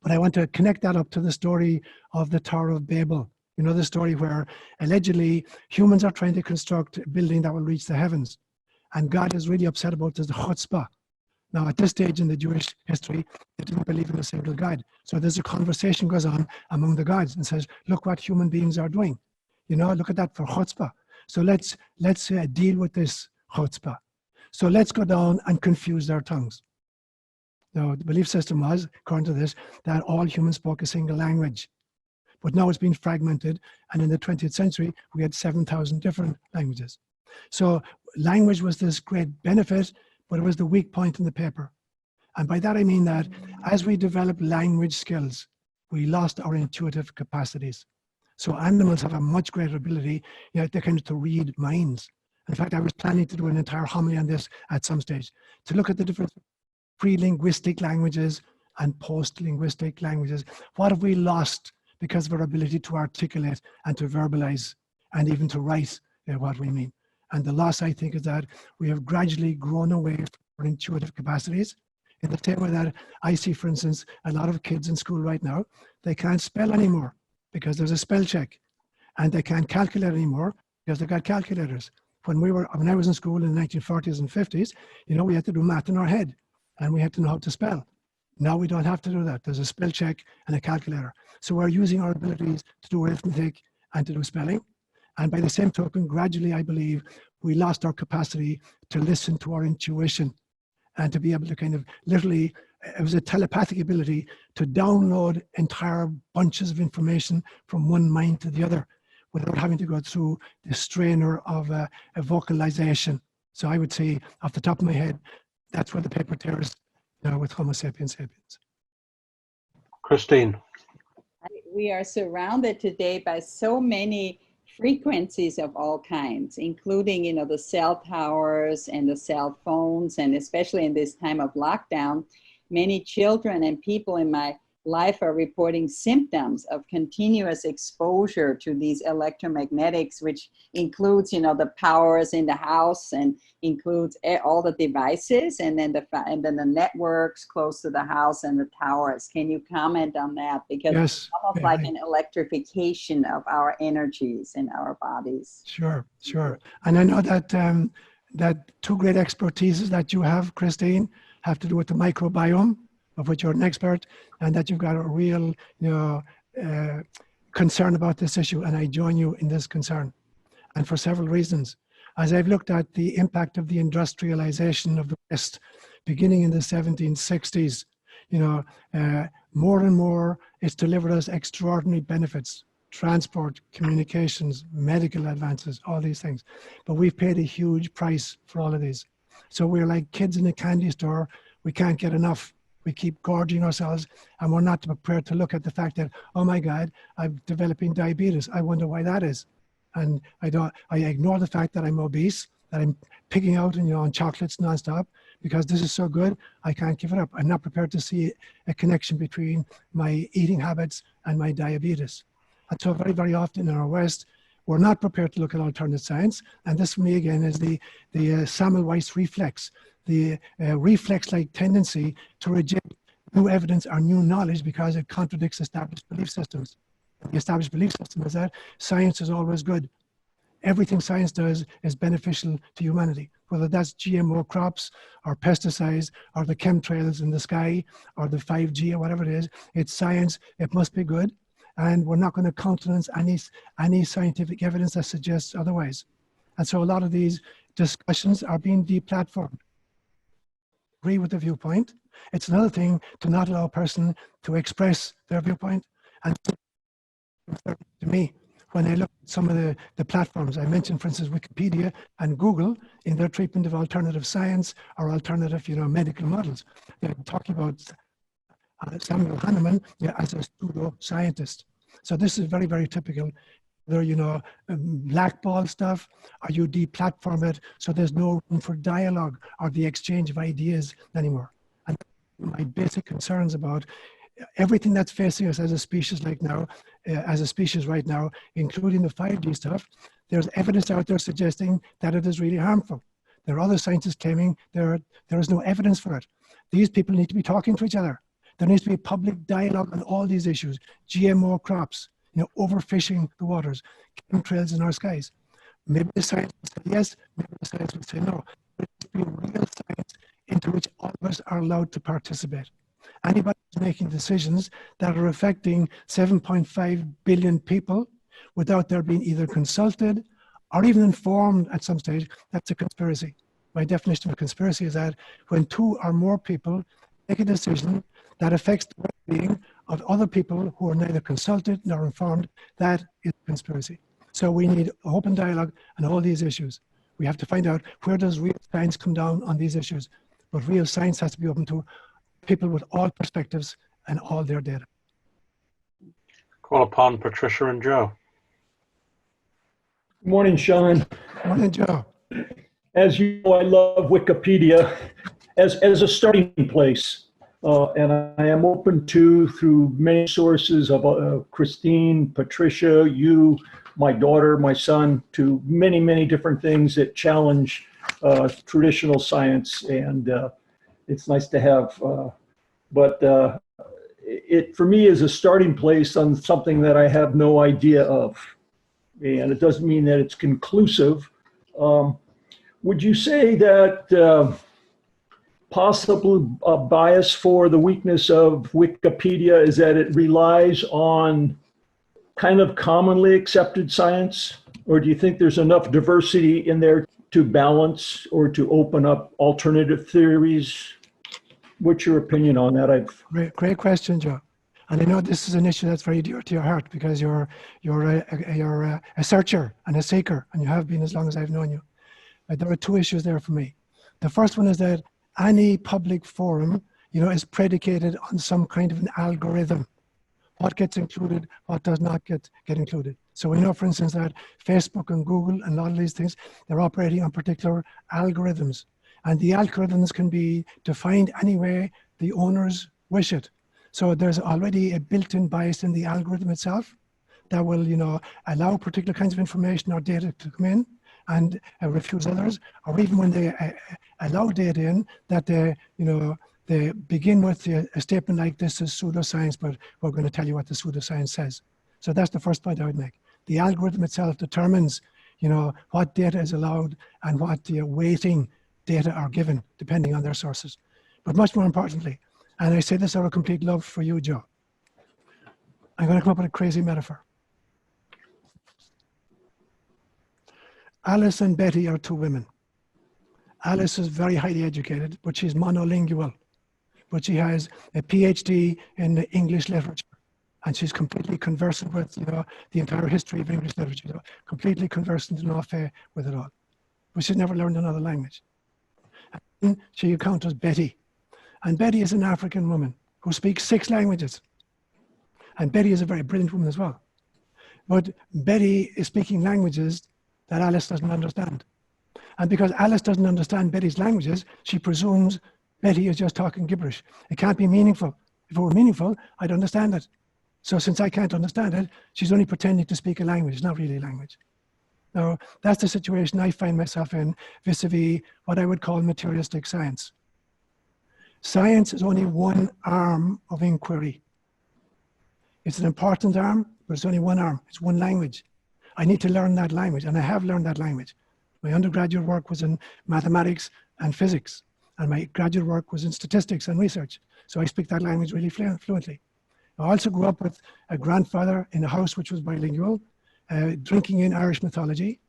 But I want to connect that up to the story of the Tower of Babel. You know, the story where allegedly humans are trying to construct a building that will reach the heavens. And God is really upset about this, the chutzpah. Now, at this stage in the Jewish history, they didn't believe in a single God. So there's a conversation goes on among the gods and says, look what human beings are doing. Look at that for chutzpah. So let's deal with this chutzpah. So let's go down and confuse their tongues. Now, the belief system was, according to this, that all humans spoke a single language. But now it's been fragmented, and in the 20th century, we had 7,000 different languages. So language was this great benefit, but it was the weak point in the paper. And by that I mean that as we developed language skills, we lost our intuitive capacities. So animals have a much greater ability, they kind of to read minds. In fact, I was planning to do an entire homily on this at some stage, to look at the difference between pre-linguistic languages and post-linguistic languages. What have we lost because of our ability to articulate and to verbalize and even to write what we mean? And the loss, I think, is that we have gradually grown away from our intuitive capacities. In the same way that I see, for instance, a lot of kids in school right now, they can't spell anymore because there's a spell check. And they can't calculate anymore because they've got calculators. When I was in school in the 1940s and 50s, we had to do math in our head and we had to know how to spell. Now we don't have to do that. There's a spell check and a calculator. So we're using our abilities to do arithmetic and to do spelling. And by the same token, gradually, I believe, we lost our capacity to listen to our intuition and to be able to kind of literally it was a telepathic ability to download entire bunches of information from one mind to the other without having to go through the strainer of a vocalization. So I would say, off the top of my head, that's where the paper tears with Homo sapiens sapiens. Christine. We are surrounded today by so many frequencies of all kinds, including, you know, the cell towers and the cell phones, and especially in this time of lockdown, many children and people in my life are reporting symptoms of continuous exposure to these electromagnetics, which includes, you know, the powers in the house and includes all the devices, and then the networks close to the house and the towers. Can you comment on that? Because Yes, it's almost like an electrification of our energies in our bodies. Sure, sure. And I know that that two great expertises that you have, Christine, have to do with the microbiome, of which you're an expert, and that you've got a real, concern about this issue, and I join you in this concern, and for several reasons. As I've looked at the impact of the industrialization of the West, beginning in the 1760s, more and more it's delivered us extraordinary benefits: transport, communications, medical advances, all these things. But we've paid a huge price for all of these. So we're like kids in a candy store. We can't get enough. We keep gorging ourselves, and we're not prepared to look at the fact that, oh my God, I'm developing diabetes. I wonder why that is. And I ignore the fact that I'm obese, that I'm picking out on chocolates nonstop, because this is so good, I can't give it up. I'm not prepared to see a connection between my eating habits and my diabetes. And so very, very often in our West, we're not prepared to look at alternate science. And this for me again is the Semmelweis reflex, the reflex-like tendency to reject new evidence or new knowledge because it contradicts established belief systems. The established belief system is that science is always good. Everything science does is beneficial to humanity, whether that's GMO crops or pesticides or the chemtrails in the sky or the 5G or whatever it is. It's science, it must be good, and we're not going to countenance any scientific evidence that suggests otherwise. And so a lot of these discussions are being deplatformed. Agree with the viewpoint. It's another thing to not allow a person to express their viewpoint. And to me, when I look at some of the platforms, I mentioned, for instance, Wikipedia and Google in their treatment of alternative science or alternative, medical models. They're talking about Samuel Hahnemann as a pseudo-scientist. So this is very, very typical. Whether, blackball stuff, or you deplatform it, so there's no room for dialogue or the exchange of ideas anymore. And my basic concerns about everything that's facing us as a species right now, including the 5G stuff, there's evidence out there suggesting that it is really harmful. There are other scientists claiming there is no evidence for it. These people need to be talking to each other. There needs to be public dialogue on all these issues: GMO crops, overfishing the waters, chemtrails in our skies. Maybe the science will say yes, maybe the science will say no. But it should be real science into which all of us are allowed to participate. Anybody who's making decisions that are affecting 7.5 billion people without their being either consulted or even informed at some stage, that's a conspiracy. My definition of a conspiracy is that when two or more people make a decision that affects the well-being of other people who are neither consulted nor informed, that is a conspiracy. So we need open dialogue on all these issues. We have to find out, where does real science come down on these issues? But real science has to be open to people with all perspectives and all their data. Call upon Patricia and Joe. Good morning, Sean. Morning, Joe. As you know, I love Wikipedia as a starting place. And I am open to, through many sources of Christine, Patricia, you, my daughter, my son, to many, many different things that challenge traditional science. And it's nice to have, but it for me is a starting place on something that I have no idea of. And it doesn't mean that it's conclusive. Would you say that possible bias for the weakness of Wikipedia is that it relies on kind of commonly accepted science? Or do you think there's enough diversity in there to balance or to open up alternative theories? what's your opinion on that? Great question, Joe. And I know this is an issue that's very dear to your heart because you're a searcher and a seeker, and you have been as long as I've known you. There are two issues there for me. The first one is that any public forum, is predicated on some kind of an algorithm. What gets included, what does not get included. So we know, for instance, that Facebook and Google and a lot of these things, they're operating on particular algorithms. And the algorithms can be defined any way the owners wish it. So there's already a built-in bias in the algorithm itself that will, allow particular kinds of information or data to come in and refuse others, or even when they allow data in, that they begin with a statement like, this is pseudoscience, but we're going to tell you what the pseudoscience says. So that's the first point I would make. The algorithm itself determines, what data is allowed and what weighting data are given, depending on their sources. But much more importantly, and I say this out of complete love for you, Joe, I'm going to come up with a crazy metaphor. Alice and Betty are two women. Alice is very highly educated, but she's monolingual. But she has a PhD in English literature, and she's completely conversant with, the entire history of English literature, completely conversant enough with it all. But she's never learned another language. And she encounters Betty. And Betty is an African woman who speaks 6 languages. And Betty is a very brilliant woman as well. But Betty is speaking languages that Alice doesn't understand. And because Alice doesn't understand Betty's languages, she presumes Betty is just talking gibberish. It can't be meaningful. If it were meaningful, I'd understand it. So since I can't understand it, she's only pretending to speak a language, not really a language. Now, that's the situation I find myself in vis-a-vis what I would call materialistic science. Science is only one arm of inquiry. It's an important arm, but it's only one arm. It's one language. I need to learn that language, and I have learned that language. My undergraduate work was in mathematics and physics, and my graduate work was in statistics and research. So I speak that language really fluently. I also grew up with a grandfather in a house which was bilingual, drinking in Irish mythology.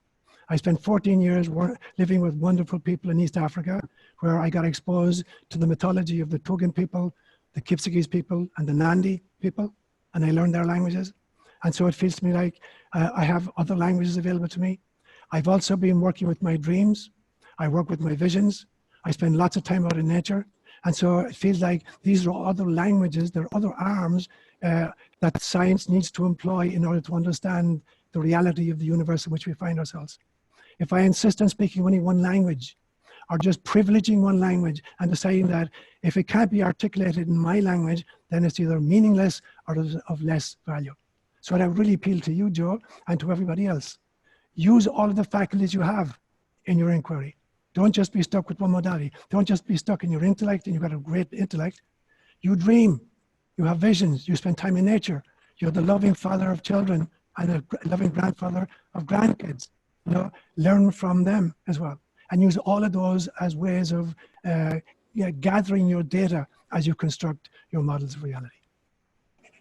I spent 14 years living with wonderful people in East Africa, where I got exposed to the mythology of the Tugen people, the Kipsigis people, and the Nandi people, and I learned their languages. And so it feels to me like I have other languages available to me. I've also been working with my dreams. I work with my visions. I spend lots of time out in nature. And so it feels like these are other languages, there are other arms that science needs to employ in order to understand the reality of the universe in which we find ourselves. If I insist on speaking only one language, or just privileging one language and deciding that if it can't be articulated in my language, then it's either meaningless or of less value. So I really appeal to you, Joe, and to everybody else. Use all of the faculties you have in your inquiry. Don't just be stuck with one modality. Don't just be stuck in your intellect, and you've got a great intellect. You dream, you have visions, you spend time in nature. You're the loving father of children and a loving grandfather of grandkids. Learn from them as well. And use all of those as ways of gathering your data as you construct your models of reality.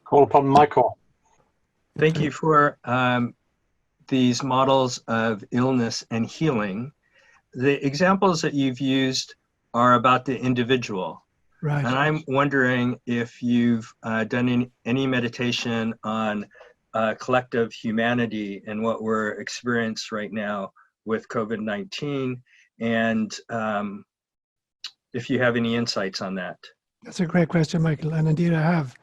Call upon Michael. Thank you for these models of illness and healing. The examples that you've used are about the individual. Right. And I'm wondering if you've done any meditation on collective humanity and what we're experiencing right now with COVID-19, and if you have any insights on that. That's a great question, Michael, and indeed I have.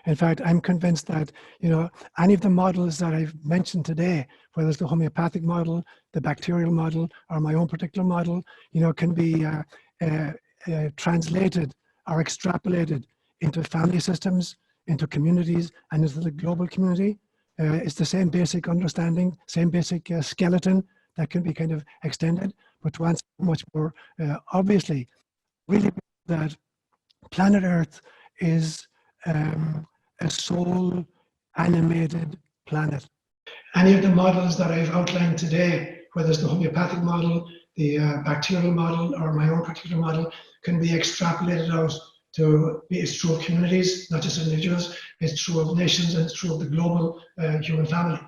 In fact, I'm convinced that, any of the models that I've mentioned today, whether it's the homeopathic model, the bacterial model, or my own particular model, can be translated or extrapolated into family systems, into communities, and into the global community. It's the same basic understanding, same basic skeleton that can be kind of extended, but to answer much more obviously, really that planet Earth is a soul animated planet. Any of the models that I've outlined today, whether it's the homeopathic model, the bacterial model, or my own particular model, can be extrapolated out to be, it's true of communities, not just individuals, it's true of nations, and it's true of the global human family.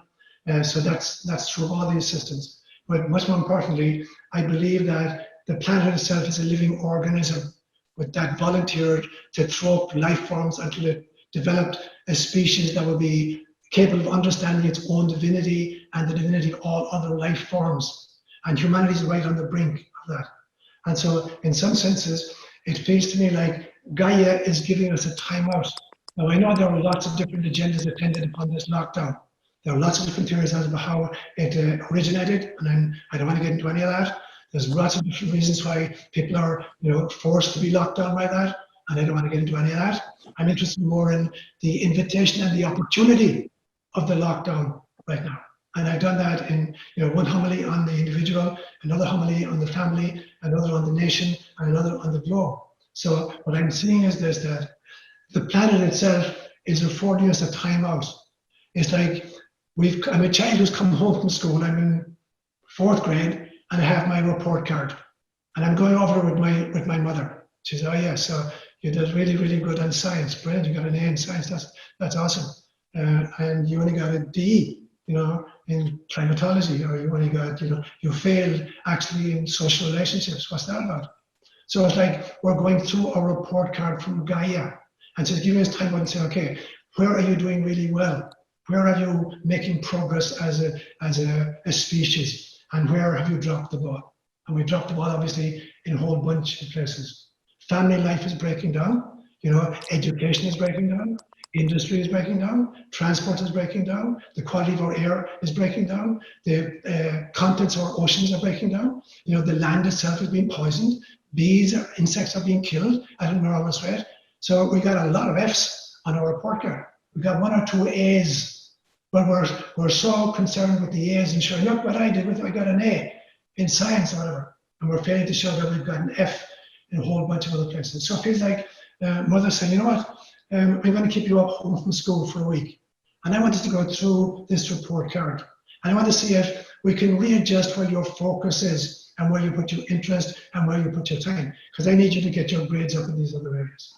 So that's true of all these systems. But much more importantly, I believe that the planet itself is a living organism with that volunteered to throw up life forms until it developed a species that would be capable of understanding its own divinity and the divinity of all other life forms. And humanity is right on the brink of that. And so, in some senses, it feels to me like Gaia is giving us a time out. Now, I know there are lots of different agendas dependent upon this lockdown. There are lots of different theories as to how it originated, and I don't want to get into any of that. There's lots of different reasons why people are, forced to be locked down by that, and I don't want to get into any of that. I'm interested more in the invitation and the opportunity of the lockdown right now. And I've done that in, one homily on the individual, another homily on the family, another on the nation, and another on the globe. So what I'm seeing is this, that the planet itself is affording us a time out. It's like I'm a child who's come home from school. I'm in 4th grade, and I have my report card, and I'm going over with my mother. She says, "Oh yeah, so you did really, really good on science. Brilliant. You got an A in science. That's awesome. And you only got a D, in climatology, or you only got, you failed actually in social relationships. What's that about?" So it's like we're going through a report card from Gaia, and so giving us time out and say, okay, where are you doing really well? Where are you making progress as a species? And where have you dropped the ball? And we dropped the ball, obviously, in a whole bunch of places. Family life is breaking down. Education is breaking down. Industry is breaking down. Transport is breaking down. The quality of our air is breaking down. The contents of our oceans are breaking down. The land itself is being poisoned. Bees or insects are being killed at an enormous rate. So we got a lot of F's on our report card. We got 1 or 2 A's. But we're so concerned with the A's and showing, look what I did with, I got an A in science or whatever. And we're failing to show that we've got an F in a whole bunch of other places. So it feels like mother saying, you know what, I'm going to keep you up home from school for a week. And I wanted to go through this report card. And I want to see if we can readjust where your focus is and where you put your interest and where you put your time. Because I need you to get your grades up in these other areas.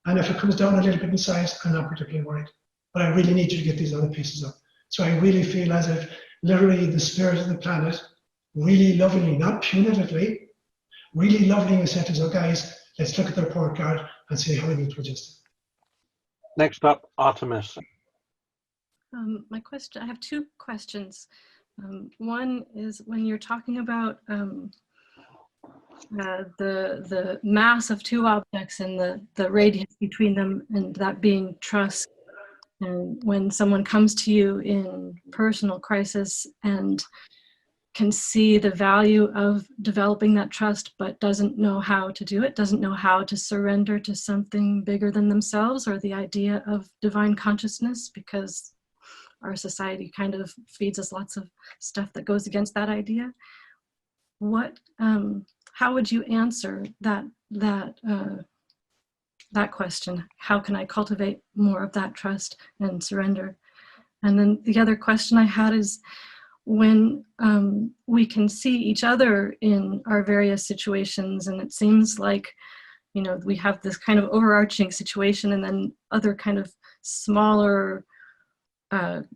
And if it comes down a little bit in science, I'm not particularly worried. But I really need you to get these other pieces up. So I really feel as if literally the spirit of the planet, really lovingly, not punitively, really lovingly said to us, oh guys, let's look at the report card and see how we need to adjust it. Next up, Artemis. My question, I have 2 questions. One is when you're talking about the mass of 2 objects and the radius between them, and that being trust. And when someone comes to you in personal crisis and can see the value of developing that trust, but doesn't know how to do it, doesn't know how to surrender to something bigger than themselves, or the idea of divine consciousness, because our society kind of feeds us lots of stuff that goes against that idea. How would you answer that question? How can I cultivate more of that trust and surrender? And then the other question I had is, when we can see each other in our various situations, and it seems like, we have this kind of overarching situation, and then other kind of smaller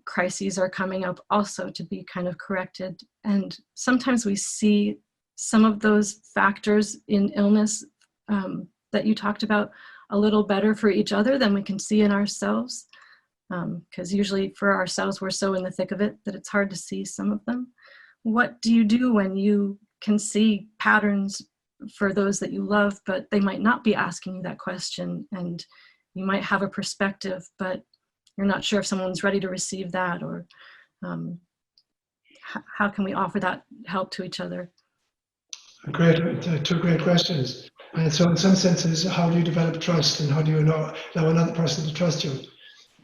crises are coming up also to be kind of corrected. And sometimes we see some of those factors in illness that you talked about a little better for each other than we can see in ourselves. Because usually for ourselves, we're so in the thick of it that it's hard to see some of them. What do you do when you can see patterns for those that you love, but they might not be asking you that question, and you might have a perspective, but you're not sure if someone's ready to receive that, or how can we offer that help to each other? Great, 2 great questions. And so in some senses, how do you develop trust, and how do you allow another person to trust you?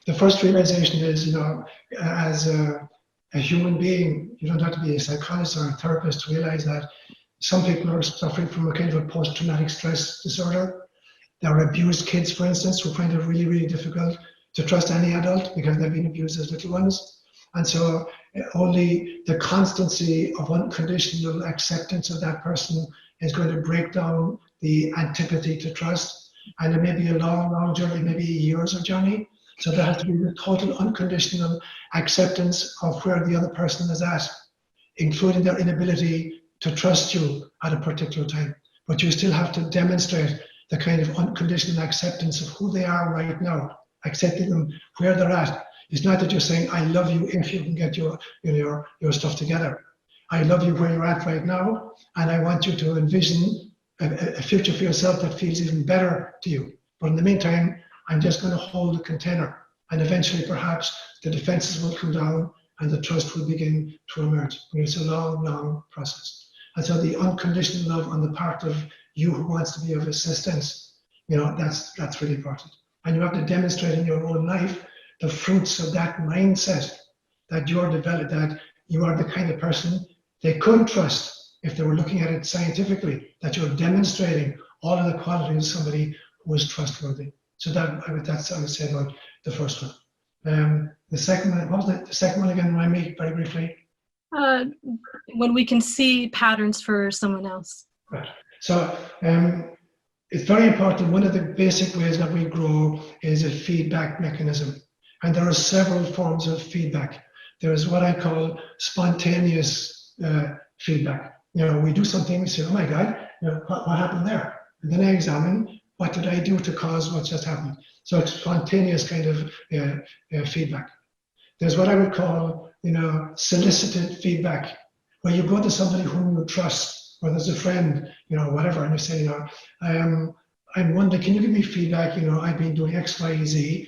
The first realization is, as a human being, you don't have to be a psychologist or a therapist to realize that some people are suffering from a kind of a post-traumatic stress disorder. There are abused kids, for instance, who find it really, really difficult to trust any adult because they've been abused as little ones. And so only the constancy of unconditional acceptance of that person is going to break down the antipathy to trust. And it may be a long, long journey, maybe years of journey. So there has to be the total unconditional acceptance of where the other person is at, including their inability to trust you at a particular time. But you still have to demonstrate the kind of unconditional acceptance of who they are right now, accepting them where they're at. It's not that you're saying, I love you if you can get your stuff together. I love you where you're at right now, and I want you to envision a future for yourself that feels even better to you. But in the meantime, I'm just going to hold a container, and eventually perhaps the defenses will come down and the trust will begin to emerge. It's a long, long process. And so the unconditional love on the part of you who wants to be of assistance, that's really important. And you have to demonstrate in your own life the fruits of that mindset that you're developed, that you are the kind of person they couldn't trust if they were looking at it scientifically, that you're demonstrating all of the qualities of somebody who is trustworthy. So that's I would say about the first one. The second one, what was the second one again? Remind me very briefly. When we can see patterns for someone else. Right. So it's very important. One of the basic ways that we grow is a feedback mechanism. And there are several forms of feedback. There is what I call spontaneous feedback. We do something, we say, oh my God, what happened there? And then I examine, what did I do to cause what's just happened? So it's spontaneous kind of feedback. There's what I would call, solicited feedback, where you go to somebody whom you trust, whether it's a friend, whatever, and you say, I'm wondering, can you give me feedback? I've been doing X, Y, Z.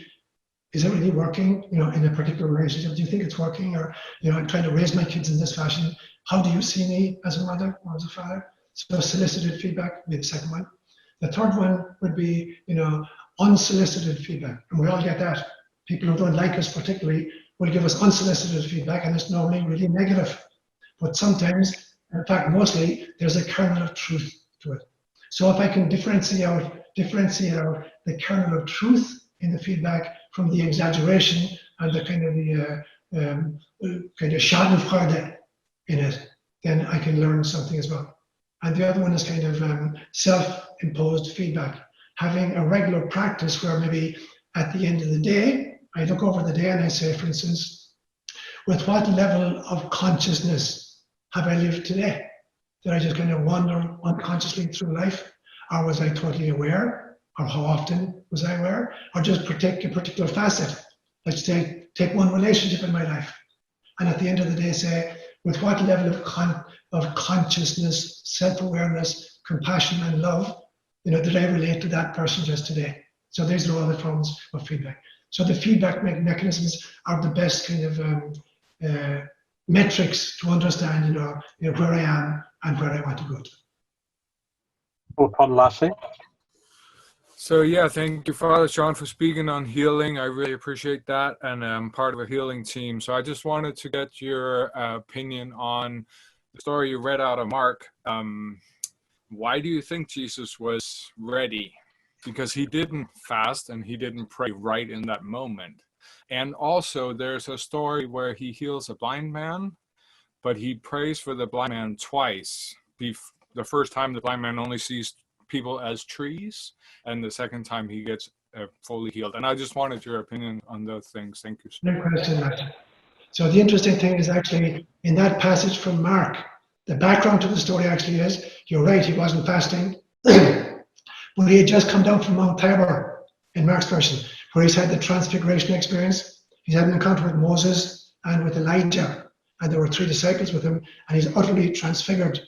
Is it really working, in a particular relationship? Do you think it's working? Or, I'm trying to raise my kids in this fashion. How do you see me as a mother or as a father? So solicited feedback would be the second one. The third one would be, unsolicited feedback. And we all get that. People who don't like us particularly will give us unsolicited feedback, and it's normally really negative. But sometimes, in fact, mostly, there's a kernel of truth to it. So if I can differentiate out the kernel of truth in the feedback from the exaggeration and the kind of schadenfreude in it, then I can learn something as well. And the other one is kind of self-imposed feedback. Having a regular practice where maybe at the end of the day, I look over the day and I say, for instance, with what level of consciousness have I lived today? Did I just kind of wander unconsciously through life? Or was I totally aware? Or how often was I aware? Or just protect a particular facet? Let's take one relationship in my life. And at the end of the day say, with what level of consciousness, self-awareness, compassion and love, did I relate to that person just today? So these are all the forms of feedback. So the feedback mechanisms are the best kind of metrics to understand, where I am and where I want to go to. Upon Lassie. So yeah, thank you, Father Sean, for speaking on healing. I really appreciate that, and I'm part of a healing team. So I just wanted to get your opinion on the story you read out of Mark. Why do you think Jesus was ready? Because he didn't fast and he didn't pray right in that moment. And also there's a story where he heals a blind man, but he prays for the blind man twice. The first time the blind man only sees people as trees, and the second time he gets fully healed. And I just wanted your opinion on those things. Thank you. No question, Martin. So the interesting thing is actually in that passage from Mark, the background to the story actually is, you're right, he wasn't fasting, but he had just come down from Mount Tabor in Mark's version, where he's had the transfiguration experience. He's had an encounter with Moses and with Elijah, and there were 3 disciples with him, and he's utterly transfigured.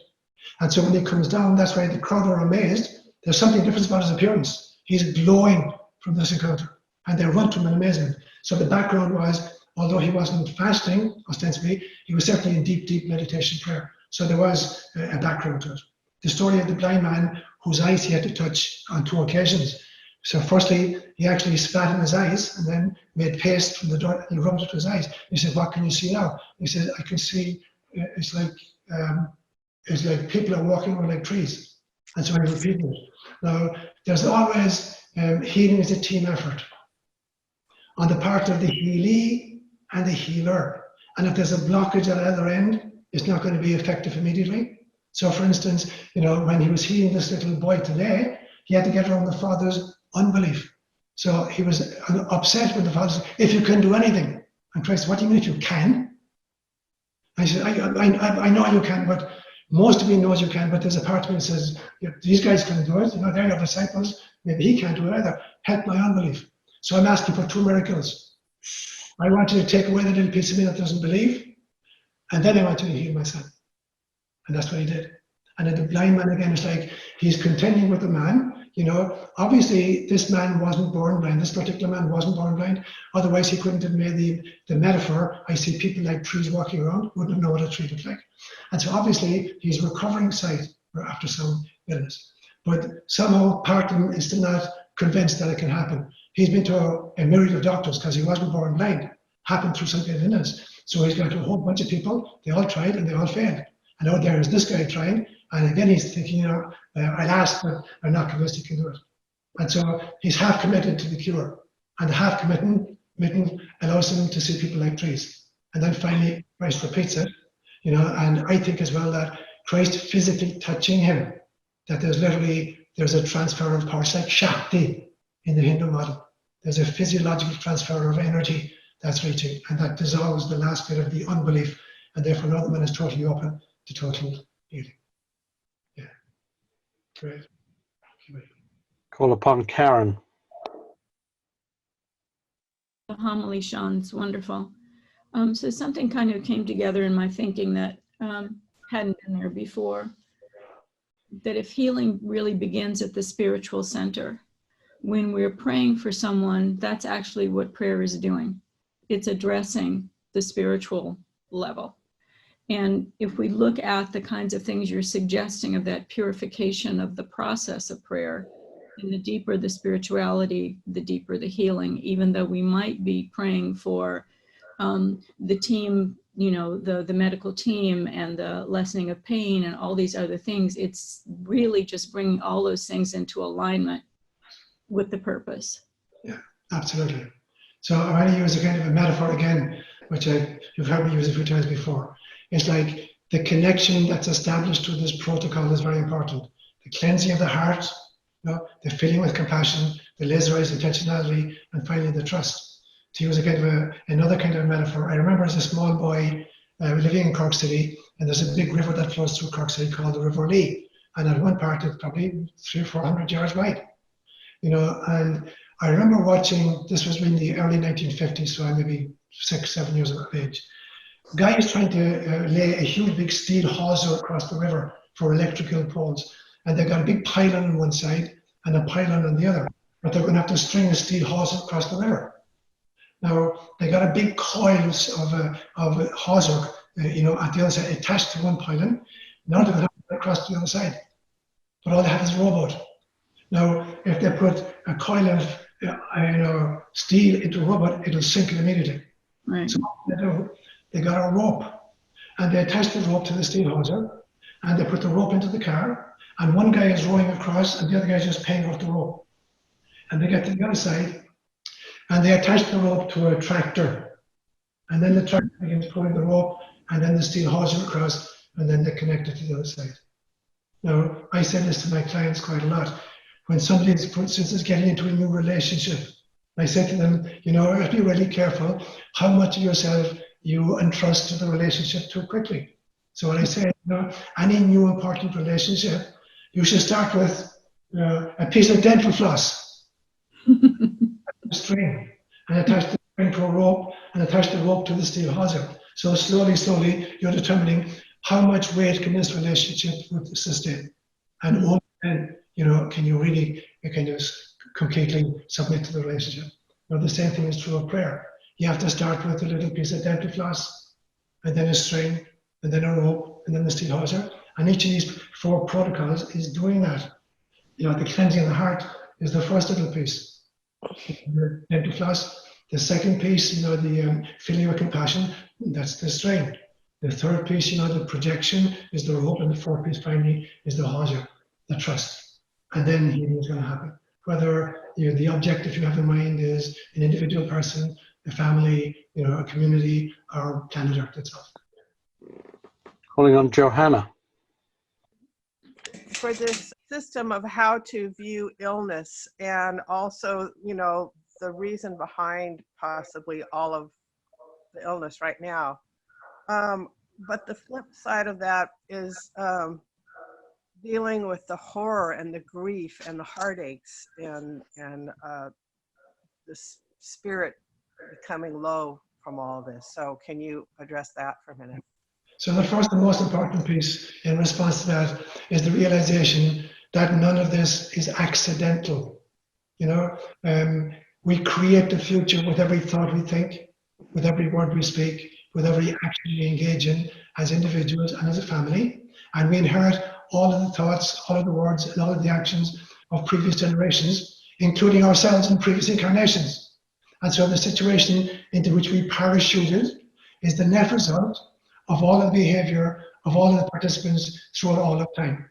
And so when he comes down, that's why the crowd are amazed. There's something different about his appearance. He's glowing from this encounter, and they run to him in amazement. So the background was, although he wasn't fasting, ostensibly, he was certainly in deep, deep meditation prayer. So there was a background to it. The story of the blind man whose eyes he had to touch on 2 occasions. So firstly, he actually spat in his eyes and then made paste from the door and he rubbed it to his eyes. He said, what can you see now? He said, I can see, it's like people are walking around like trees. And so he repeated it. Now, there's always, healing is a team effort on the part of the healee and the healer. And if there's a blockage at either end, it's not going to be effective immediately. So for instance, when he was healing this little boy today, he had to get around the father's unbelief. So he was upset with the father, said, if you can do anything. And Christ said, what do you mean if you can? I said, I know you can, but Most of me knows you can, but there's a part of me that says, these guys can do it, they're your disciples, maybe he can't do it either. Help my unbelief. So I'm asking for 2 miracles. I want you to take away the little piece of me that doesn't believe, and then I want you to heal my son. And that's what he did. And then the blind man again is like, he's contending with the man. Obviously this man wasn't born blind. This particular man wasn't born blind. Otherwise he couldn't have made the metaphor. I see people like trees walking around, wouldn't know what a tree looked like. And so obviously he's recovering sight after some illness. But somehow part of him is still not convinced that it can happen. He's been to a myriad of doctors because he wasn't born blind. Happened through some kind of illness. So he's got a whole bunch of people. They all tried and they all failed. And out there is this guy trying. And again, he's thinking, I'll ask, but I'm not convinced he can do it. And so he's half committed to the cure. And the half commitment allows him to see people like trees. And then finally, Christ repeats it, and I think as well that Christ physically touching him, that there's a transfer of power. It's like Shakti in the Hindu model. There's a physiological transfer of energy that's reaching, and that dissolves the last bit of the unbelief. And therefore, now the man is totally open to total healing. Yeah. Great. Call upon Karen. The homily, Sean, it's wonderful. So something kind of came together in my thinking that hadn't been there before. That if healing really begins at the spiritual center, when we're praying for someone, that's actually what prayer is doing. It's addressing the spiritual level. And if we look at the kinds of things you're suggesting of that purification of the process of prayer, and the deeper the spirituality, the deeper the healing, even though we might be praying for the team, the medical team and the lessening of pain and all these other things, it's really just bringing all those things into alignment with the purpose. Yeah, absolutely. So I want to use a kind of a metaphor again, which you've heard me use a few times before. It's like the connection that's established through this protocol is very important. The cleansing of the heart, the filling with compassion, the laserized intentionality, and finally the trust. To use a kind of another kind of metaphor, I remember as a small boy living in Cork City, and there's a big river that flows through Cork City called the River Lee, and at one part it's probably 300 or 400 yards wide. And I remember watching, this was in the early 1950s, so I'm maybe 6, 7 years of age. Guys trying to lay a huge big steel hawser across the river for electrical poles. And they've got a big pylon on one side and a pylon on the other. But they're going to have to string a steel hawser across the river. Now, they got a big coils of a hawser, at the other side, attached to one pylon. Now they're going to have to get across to the other side. But all they have is a rowboat. Now, if they put a coil of steel into a rowboat, it'll sink it immediately. Right. So what they do, they got a rope, and they attach the rope to the steel hawser, and they put the rope into the car, and one guy is rowing across, and the other guy is just paying off the rope. And they get to the other side, and they attach the rope to a tractor, and then the tractor begins pulling the rope, and then the steel hawser across, and then they connect it to the other side. Now, I say this to my clients quite a lot. When somebody, for instance, is getting into a new relationship, I say to them, you have to be really careful how much of yourself you entrust to the relationship too quickly. So when I say, any new important relationship, you should start with a piece of dental floss, a string, and attach the string to a rope, and attach the rope to the steel hawser. So slowly, you're determining how much weight can this relationship sustain, and only then, can you really kind of completely submit to the relationship. Now, the same thing is true of prayer. You have to start with a little piece of dental floss, and then a string, and then a rope, and then the steel hawser. And each of these 4 protocols is doing that. The cleansing of the heart is the first little piece. The dental floss. The second piece, the filling with compassion, that's the string. The third piece, the projection is the rope, and the fourth piece finally is the hawser, the trust. And then healing is going to happen. Whether the objective you have in mind is an individual person, a family, a community, or planet Earth itself. Calling on Johanna. For this system of how to view illness, and also, the reason behind possibly all of the illness right now. but the flip side of that is dealing with the horror and the grief and the heartaches and the spirit becoming low from all this. So can you address that for a minute? So the first and most important piece in response to that is the realization that none of this is accidental. You know, we create the future with every thought we think, with every word we speak, with every action we engage in as individuals and as a family. And we inherit all of the thoughts, all of the words, and all of the actions of previous generations, including ourselves in previous incarnations. And so the situation into which we parachuted is the net result of all of the behavior of all of the participants throughout all of time.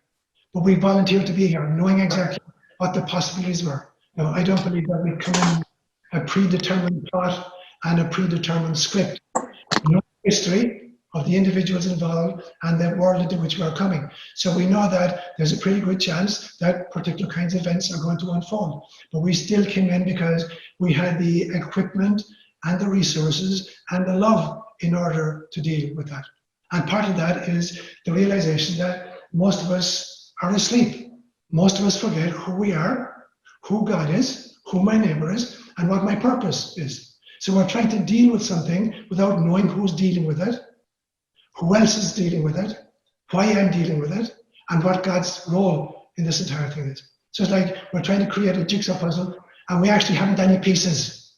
But we volunteered to be here, knowing exactly what the possibilities were. Now, I don't believe that we come in a predetermined plot and a predetermined script. We know the history of the individuals involved and the world into which we are coming. So we know that there's a pretty good chance that particular kinds of events are going to unfold. But we still came in because we had the equipment and the resources and the love in order to deal with that. And part of that is the realization that most of us are asleep. Most of us forget who we are, who God is, who my neighbor is, and what my purpose is. So we're trying to deal with something without knowing who's dealing with it, who else is dealing with it, why I'm dealing with it, and what God's role in this entire thing is. So it's like we're trying to create a jigsaw puzzle, and we actually haven't any pieces.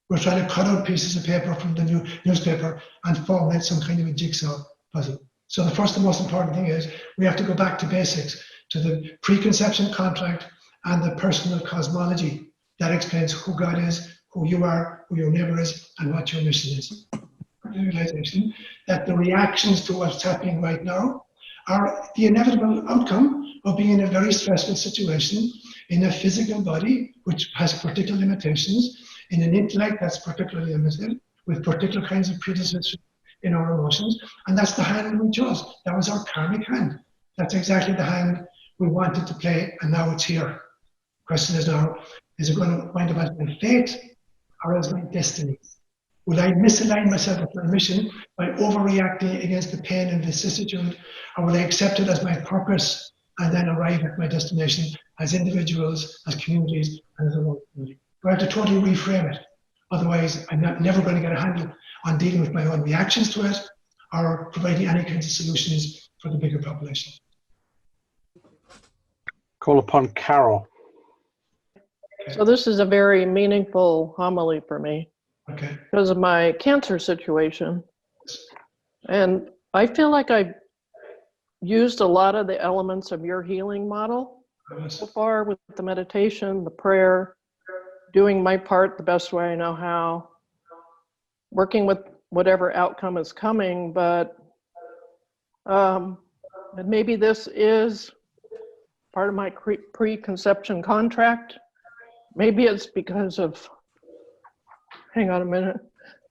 We're trying to cut out pieces of paper from the newspaper and formulate some kind of a jigsaw puzzle. So the first and most important thing is we have to go back to basics, to the preconception contract and the personal cosmology. That explains who God is, who you are, who your neighbor is, and what your mission is. The realization that the reactions to what's happening right now are the inevitable outcome of being in a very stressful situation in a physical body which has particular limitations, in an intellect that's particularly limited, with particular kinds of predispositions in our emotions, and that's the hand we chose. That was our karmic hand. That's exactly the hand we wanted to play, and now it's here. The question is now, is it going to wind up as my fate or as my destiny? Will I misalign myself with my mission by overreacting against the pain and vicissitude, or will I accept it as my purpose and then arrive at my destination as individuals, as communities, and as a world community? We have to totally reframe it. Otherwise, I'm never going to get a handle on dealing with my own reactions to it or providing any kinds of solutions for the bigger population. Call upon Carol. So this is a very meaningful homily for me because of my cancer situation. And I feel like I've used a lot of the elements of your healing model so far with the meditation, the prayer, doing my part the best way I know how, working with whatever outcome is coming, but maybe this is part of my preconception contract. Maybe it's because of, hang on a minute,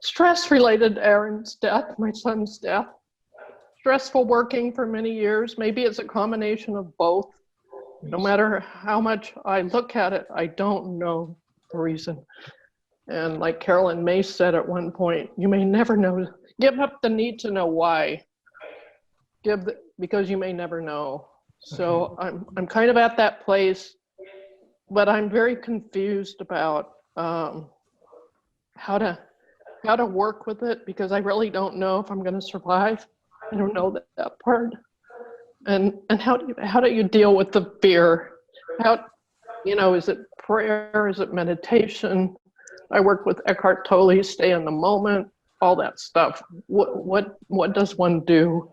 stress related to Aaron's death, my son's death, stressful working for many years. Maybe it's a combination of both. No matter how much I look at it, I don't know the reason. And like Carolyn Mace said at one point, you may never know, give up the need to know why. Because you may never know. So I'm kind of at that place, but I'm very confused about how to work with it, because I really don't know if I'm going to survive. I don't know that part. And how do you deal with the fear? Is it prayer? Is it meditation? I work with Eckhart Tolle, stay in the moment, all that stuff. What does one do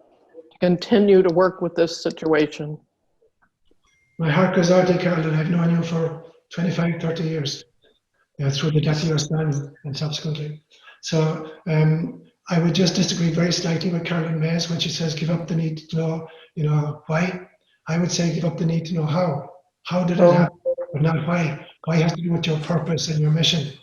to continue to work with this situation? My heart goes out to you, Carolyn. I've known you for 25, 30 years through the death of your son and subsequently. So I would just disagree very slightly with Carolyn Mays when she says give up the need to know, why. I would say give up the need to know how. How did it happen, but not why. Why has to do with your purpose and your mission.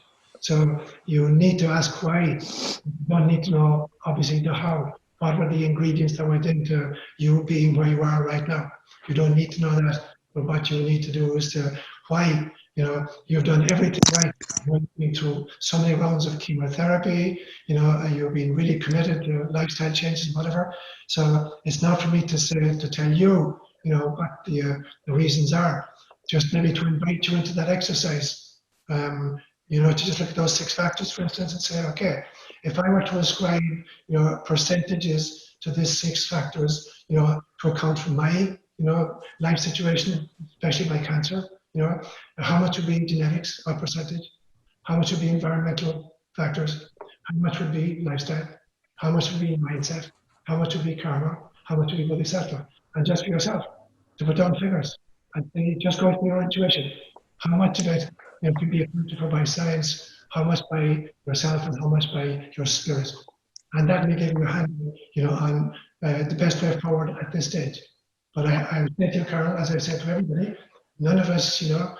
So you need to ask why. You don't need to know, obviously, the how. What were the ingredients that went into you being where you are right now? You don't need to know that, but what you need to do is to why You know, you've done everything right. You've been through so many rounds of chemotherapy. You know, you've been really committed to lifestyle changes, whatever. So it's not for me to tell you, you know, what the reasons are. Just maybe to invite you into that exercise. You know, to just look at those 6 factors, for instance, and say, okay, if I were to ascribe, you know, percentages to these 6 factors, you know, to account for my, you know, life situation, especially my cancer, you know, how much would be genetics, what percentage? How much would be environmental factors? How much would be lifestyle? How much would be mindset? How much would be karma? How much would be bodhisattva? And just for yourself, to put down figures and say, just go with your intuition. How much of it, you know, can be accounted for by science? How much by yourself and how much by your spirit? And that may give you a hand, you know, on the best way forward at this stage. But I said to you, Carol, as I said to everybody, none of us, you know,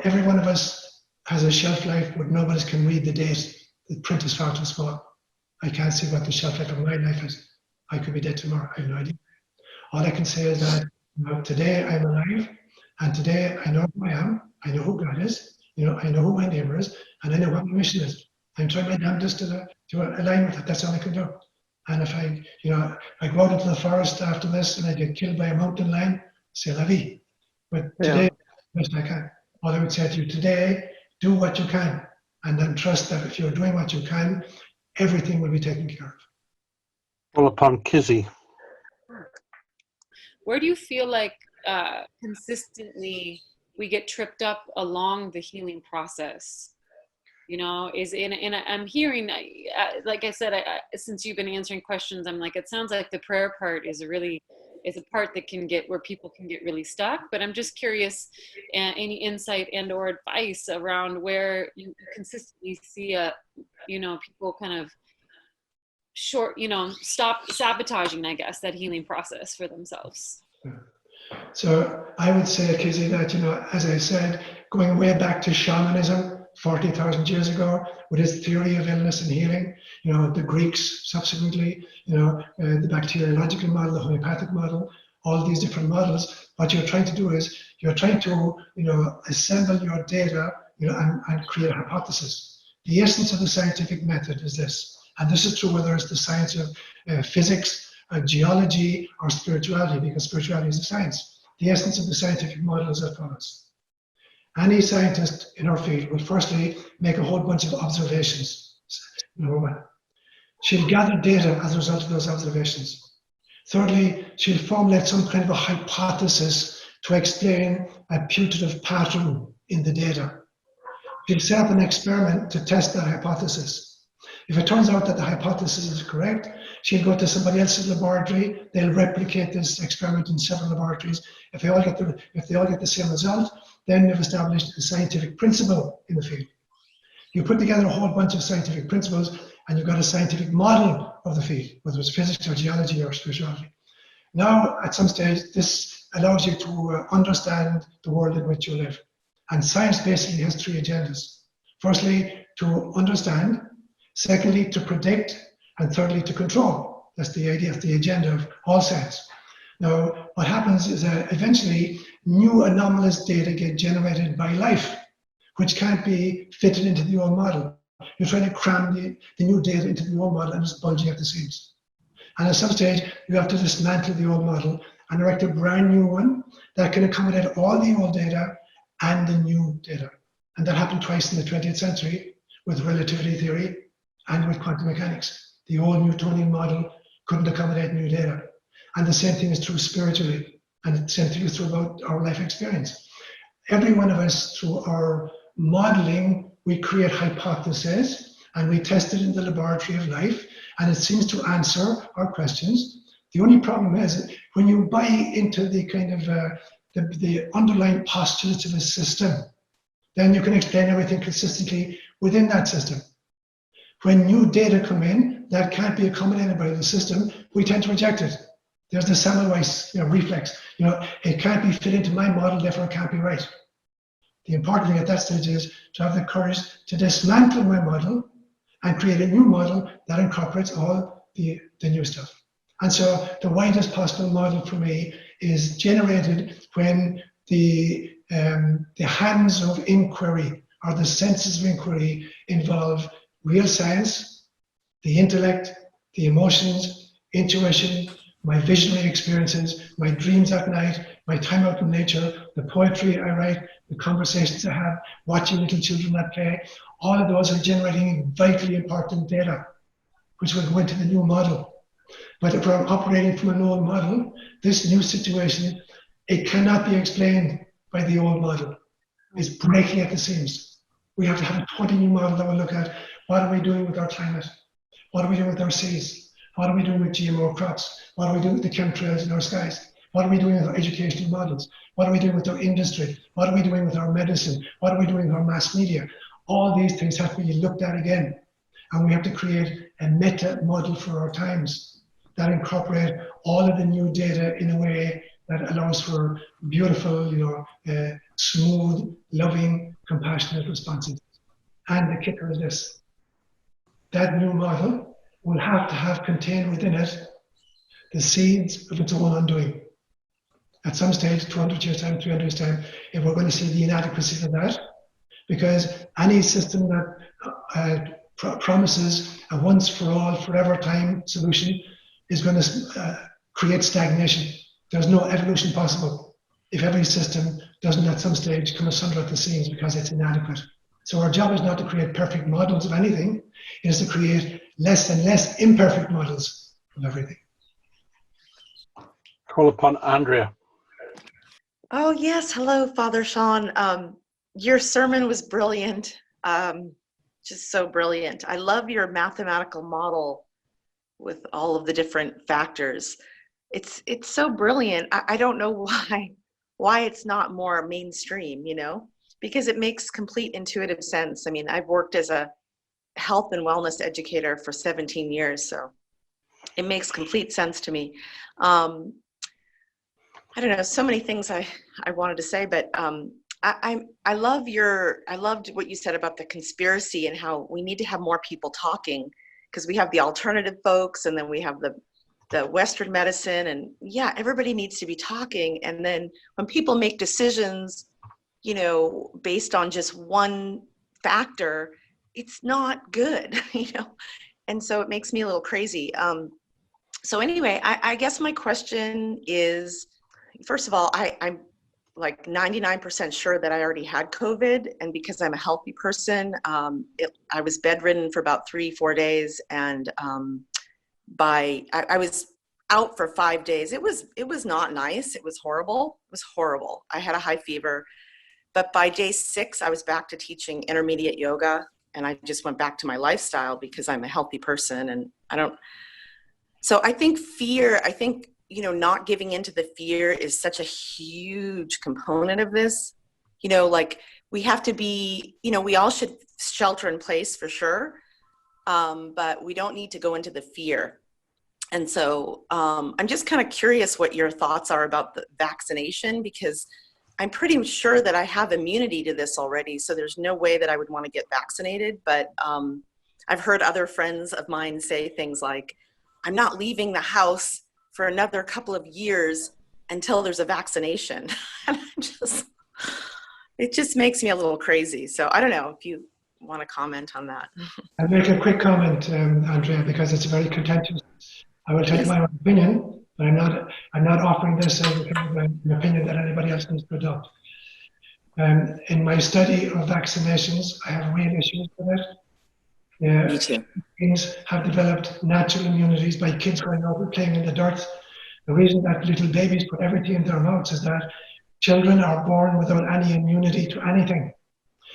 every one of us has a shelf life, but nobody can read the date. The print is far too small. I can't see what the shelf life of my life is. I could be dead tomorrow. I have no idea. All I can say is that, you know, today I'm alive, and today I know who I am. I know who God is. You know, I know who my neighbor is, and I know what my mission is. I'm trying my damnedest to align with it. That's all I can do. And if I, you know, I go out into the forest after this and I get killed by a mountain lion, c'est la vie. But today, best I can. All I would say to you today, do what you can, and then trust that if you're doing what you can, everything will be taken care of. Call upon Kizzy. Where do you feel like consistently we get tripped up along the healing process? You know, I'm hearing, like I said, since you've been answering questions, I'm like, it sounds like the prayer part is a part that can get, where people can get really stuck. But I'm just curious, any insight and or advice around where you consistently see you know, people kind of you know, stop sabotaging, I guess, that healing process for themselves. So I would say, Kizzy, that, you know, as I said, going way back to shamanism, 40,000 years ago, with its theory of illness and healing, you know, the Greeks subsequently, you know, the bacteriological model, the homeopathic model, all these different models, what you're trying to do is you're trying to, you know, assemble your data, you know, and create a hypothesis. The essence of the scientific method is this, and this is true whether it's the science of physics, geology, or spirituality, because spirituality is a science. The essence of the scientific model is as follows. Any scientist in our field will firstly make a whole bunch of observations. Number one. She'll gather data as a result of those observations. Thirdly, she'll formulate some kind of a hypothesis to explain a putative pattern in the data. She'll set up an experiment to test that hypothesis. If it turns out that the hypothesis is correct, she'll go to somebody else's laboratory. They'll replicate this experiment in several laboratories. If they all get the same result, then they've established a scientific principle in the field. You put together a whole bunch of scientific principles, and you've got a scientific model of the field, whether it's physics or geology or spirituality. Now, at some stage, this allows you to understand the world in which you live. And science basically has 3 agendas. Firstly, to understand. Secondly, to predict. And thirdly, to control. That's the idea, the agenda of all science. Now, what happens is that eventually new anomalous data get generated by life, which can't be fitted into the old model. You're trying to cram the new data into the old model and it's bulging at the seams. And at some stage, you have to dismantle the old model and erect a brand new one that can accommodate all the old data and the new data. And that happened twice in the 20th century with relativity theory and with quantum mechanics. The old Newtonian model couldn't accommodate new data. And the same thing is true spiritually. And the same thing is true about our life experience. Every one of us, through our modeling, we create hypotheses and we test it in the laboratory of life, and it seems to answer our questions. The only problem is when you buy into the kind of the underlying postulates of a system, then you can explain everything consistently within that system. When new data come in that can't be accommodated by the system, we tend to reject it. There's the Semmelweis reflex. It can't be fit into my model, therefore it can't be right. The important thing at that stage is to have the courage to dismantle my model and create a new model that incorporates all the new stuff. And so the widest possible model for me is generated when the the hands of inquiry or the senses of inquiry involve real science, the intellect, the emotions, intuition, my visionary experiences, my dreams at night, my time out in nature, the poetry I write, the conversations I have, watching little children at play. All of those are generating vitally important data, which will go into the new model. But if we're operating from an old model, this new situation, it cannot be explained by the old model. It's breaking at the seams. We have to have a totally new model that will look at what are we doing with our climate? What are we doing with our seas? What are we doing with GMO crops? What are we doing with the chemtrails in our skies? What are we doing with our educational models? What are we doing with our industry? What are we doing with our medicine? What are we doing with our mass media? All these things have to be looked at again. And we have to create a meta model for our times that incorporate all of the new data in a way that allows for beautiful, smooth, loving, compassionate responses. And the kicker is this: that new model will have to have contained within it the seeds of its own undoing. At some stage, 200 years' time, 300 years' time, if we're going to see the inadequacy of that, because any system that promises a once for all, forever time solution is going to create stagnation. There's no evolution possible if every system doesn't at some stage come asunder at the seams because it's inadequate. So our job is not to create perfect models of anything, it is to create less and less imperfect models of everything. Call upon Andrea. Oh, yes. Hello, Father Sean. Your sermon was brilliant, just so brilliant. I love your mathematical model with all of the different factors. It's so brilliant. I don't know why it's not more mainstream, because it makes complete intuitive sense. I mean, I've worked as a health and wellness educator for 17 years, so it makes complete sense to me. I don't know, so many things I wanted to say, but I loved what you said about the conspiracy and how we need to have more people talking, because we have the alternative folks and then we have the Western medicine, and yeah, everybody needs to be talking. And then when people make decisions, based on just one factor, it's not good, and so it makes me a little crazy. So anyway, I guess my question is, first of all, I'm like 99% sure that I already had COVID, and because I'm a healthy person, I was bedridden for about 3-4 days, and I was out for 5 days. It was not nice. It was horrible. It was horrible. I had a high fever, but by day 6, I was back to teaching intermediate yoga, and I just went back to my lifestyle because I'm a healthy person, and so I think fear, not giving into the fear is such a huge component of this. Like we have to be, we all should shelter in place for sure, but we don't need to go into the fear. And so I'm just kind of curious what your thoughts are about the vaccination, because I'm pretty sure that I have immunity to this already, so there's no way that I would want to get vaccinated. But I've heard other friends of mine say things like, I'm not leaving the house for another couple of years until there's a vaccination. And it just makes me a little crazy. So I don't know if you want to comment on that. I'll make a quick comment, Andrea, because it's very contentious. I will tell you my own opinion, but I'm not offering this as an opinion that anybody else needs to adopt. In my study of vaccinations, I have real issues with it. Me too. Things have developed natural immunities by kids going out and playing in the dirt. The reason that little babies put everything in their mouths is that children are born without any immunity to anything.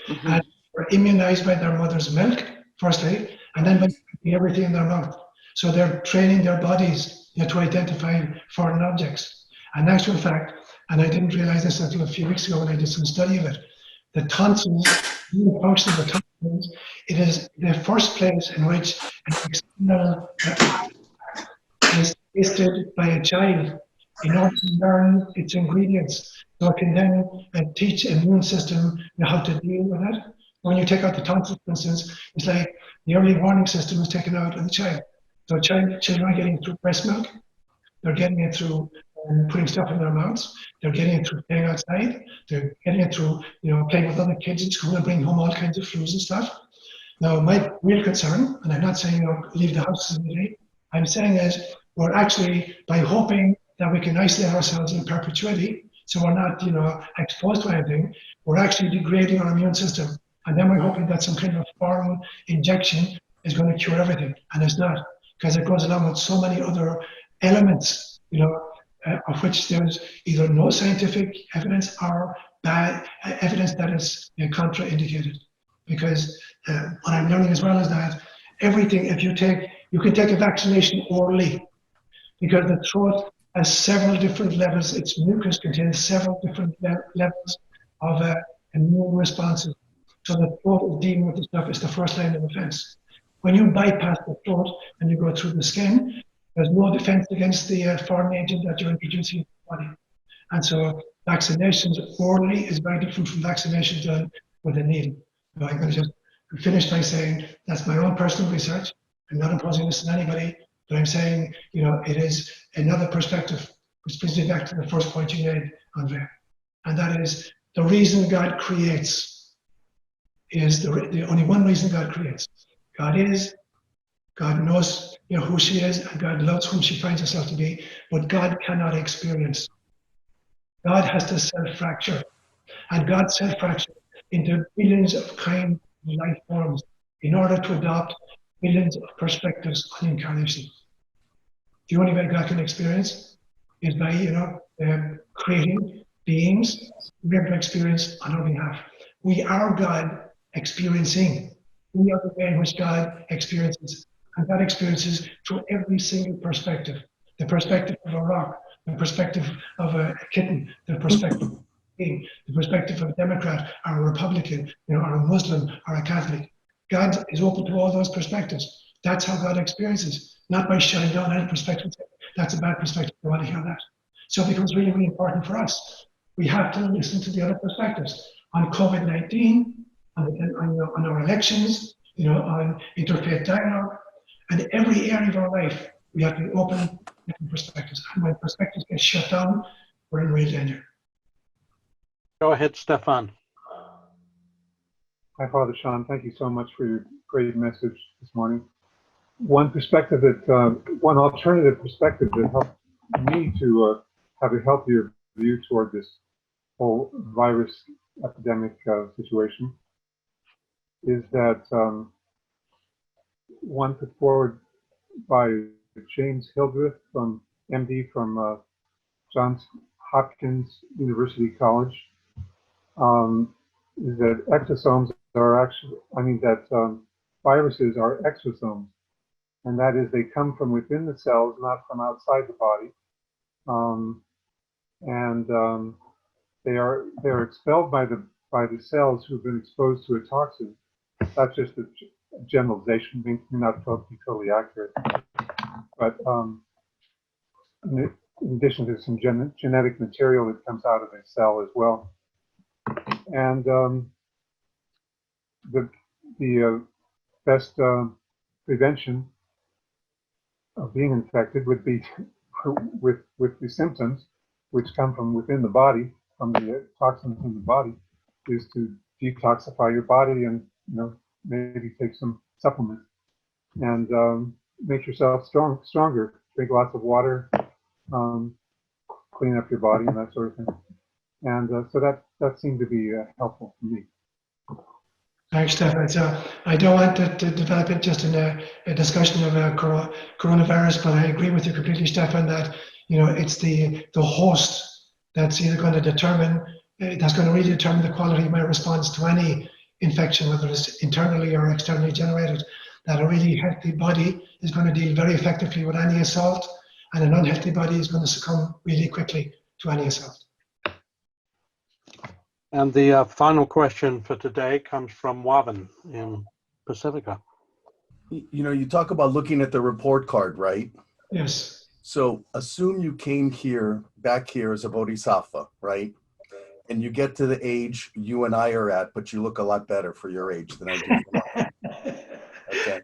Mm-hmm. And are immunized by their mother's milk, firstly, and then by putting everything in their mouth. So they're training their bodies to identify foreign objects. And in actual fact, and I didn't realize this until a few weeks ago when I did some study of it, the tonsils, the function of the tonsils, it is the first place in which an external is tasted by a child in order to learn its ingredients. So it can then teach the immune system how to deal with it. When you take out the tonsils, for instance, it's like the early warning system is taken out of the child. So children are getting it through breast milk, they're getting it through and putting stuff in their mouths. They're getting it through playing outside. They're getting it through, playing with other kids in school and bringing home all kinds of flus and stuff. Now, my real concern, and I'm not saying leave the house immediately, I'm saying is we're actually, by hoping that we can isolate ourselves in perpetuity, so we're not, exposed to anything, we're actually degrading our immune system. And then we're hoping that some kind of foreign injection is going to cure everything, and it's not, because it goes along with so many other elements, of which there's either no scientific evidence or bad evidence that is contraindicated. Because what I'm learning as well is that everything, you can take a vaccination orally, because the throat has several different levels. Its mucus contains several different levels of immune responses. So the throat is dealing with the stuff. It's the first line of defense. When you bypass the throat and you go through the skin, there's no defense against the foreign agent that you're introducing into the body. And so vaccinations orally is very different from vaccinations done with a needle. So I'm going to just finish by saying that's my own personal research. I'm not imposing this on anybody, but I'm saying, it is another perspective, which brings me back to the first point you made, Andre. And that is the reason God creates is the only one reason God creates. God is, God knows who she is, and God loves whom she finds herself to be, but God cannot experience. God has to self-fracture, and God self-fractured into billions of kind life forms in order to adopt billions of perspectives on incarnation. The only way God can experience is by, creating beings to be able to experience on our behalf. We are God experiencing. We are the way in which God experiences. And God experiences through every single perspective. The perspective of a rock, the perspective of a kitten, the perspective of a king, the perspective of a Democrat or a Republican, or a Muslim or a Catholic. God is open to all those perspectives. That's how God experiences, not by shutting down any perspective. That's a bad perspective. I want to hear that. So it becomes really, really important for us. We have to listen to the other perspectives on COVID-19, on our elections, on interfaith dialogue, and every area of our life, we have to be open to different perspectives. And when perspectives get shut down, we're in real danger. Go ahead, Stefan. Hi, Father Sean. Thank you so much for your great message this morning. One alternative perspective that helped me to have a healthier view toward this whole virus epidemic situation is that one put forward by James Hildreth, MD from Johns Hopkins University College, is that exosomes are viruses are exosomes, and that is they come from within the cells, not from outside the body, they're expelled by the cells who've been exposed to a toxin. That's just a generalization, may not be totally accurate, but in addition to some genetic material that comes out of a cell as well. And the best prevention of being infected would be with the symptoms, which come from within the body, from the toxins in the body, is to detoxify your body and maybe take some supplements and make yourself stronger. Drink lots of water, clean up your body and that sort of thing. And so that seemed to be helpful for me. Thanks, Stefan. So I don't want to develop it just in a discussion of coronavirus, but I agree with you completely, Stefan, that it's the host that's either going to that's going to really determine the quality of my response to any infection, whether it's internally or externally generated. That a really healthy body is going to deal very effectively with any assault, and an unhealthy body is going to succumb really quickly to any assault. And the final question for today comes from Wavan in Pacifica. You talk about looking at the report card, right? Yes. So assume you came back here as a bodhisattva, right? And you get to the age you and I are at, but you look a lot better for your age than I do. Okay.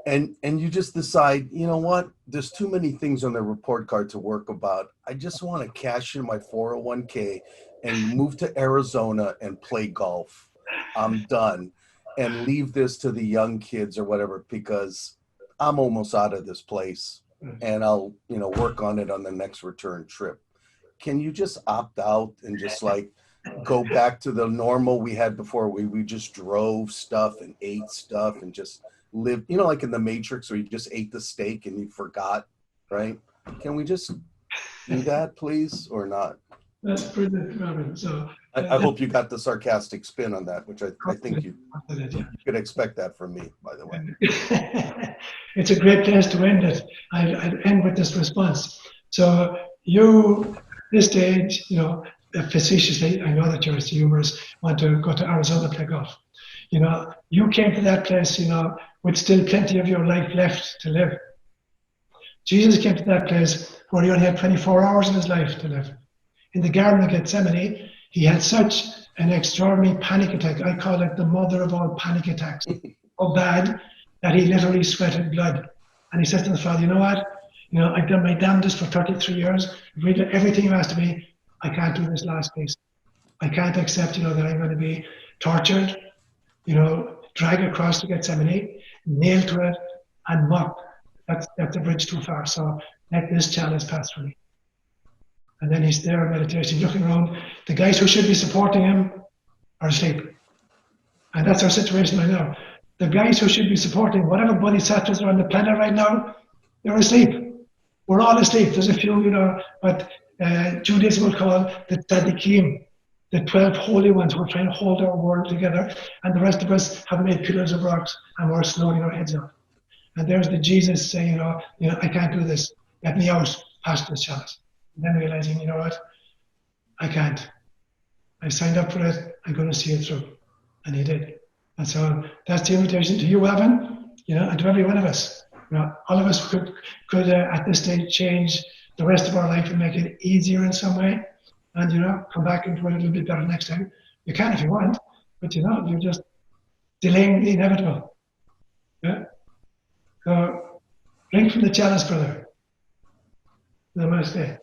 and you just decide, you know what, there's too many things on the report card to work about. I just want to cash in my 401k and move to Arizona and play golf. I'm done. And leave this to the young kids or whatever, because I'm almost out of this place, and I'll, you know, work on it on the next return trip. Can you just opt out and just like go back to the normal we had before? We just drove stuff and ate stuff and just lived, you know, like in the Matrix where you just ate the steak and you forgot, right? Can we just do that, please, or not? That's brilliant, Robin. So I hope you got the sarcastic spin on that, which I think you could expect that from me, by the way. It's a great place to end it. I'll end with this response. So you, this stage, you know, facetiously, I know that you're humorous, want to go to Arizona to play golf. You know, you came to that place, you know, with still plenty of your life left to live. Jesus came to that place where he only had 24 hours in his life to live. In the Garden of Gethsemane, he had such an extraordinary panic attack. I call it the mother of all panic attacks. So bad that he literally sweated blood. And he said to the Father, you know what? You know, I've done my damnedest for 33 years. I've read everything you asked of me. I can't do this last piece. I can't accept, you know, that I'm going to be tortured, you know, dragged across to Gethsemane, nailed to it, and mocked. That's a bridge too far. So let this challenge pass for me. And then he's there in meditation, looking around. The guys who should be supporting him are asleep. And that's our situation right now. The guys who should be supporting whatever bodhisattvas are on the planet right now, they're asleep. We're all asleep. There's a few, you know, what Judaism will call the tzaddikim, the 12 holy ones who are trying to hold our world together. And the rest of us have made pillars of rocks and we're slowing our heads up. And there's the Jesus saying, you know, I can't do this. Let me out past this chalice. And then realizing, you know what, I can't. I signed up for it. I'm going to see it through. And he did. And so that's the invitation to you, Evan, you know, and to every one of us. You know, all of us could at this stage change the rest of our life and make it easier in some way. And, you know, come back and do it a little bit better next time. You can if you want, but, you know, you're just delaying the inevitable. Yeah? So drink from the chalice, brother. Namaste.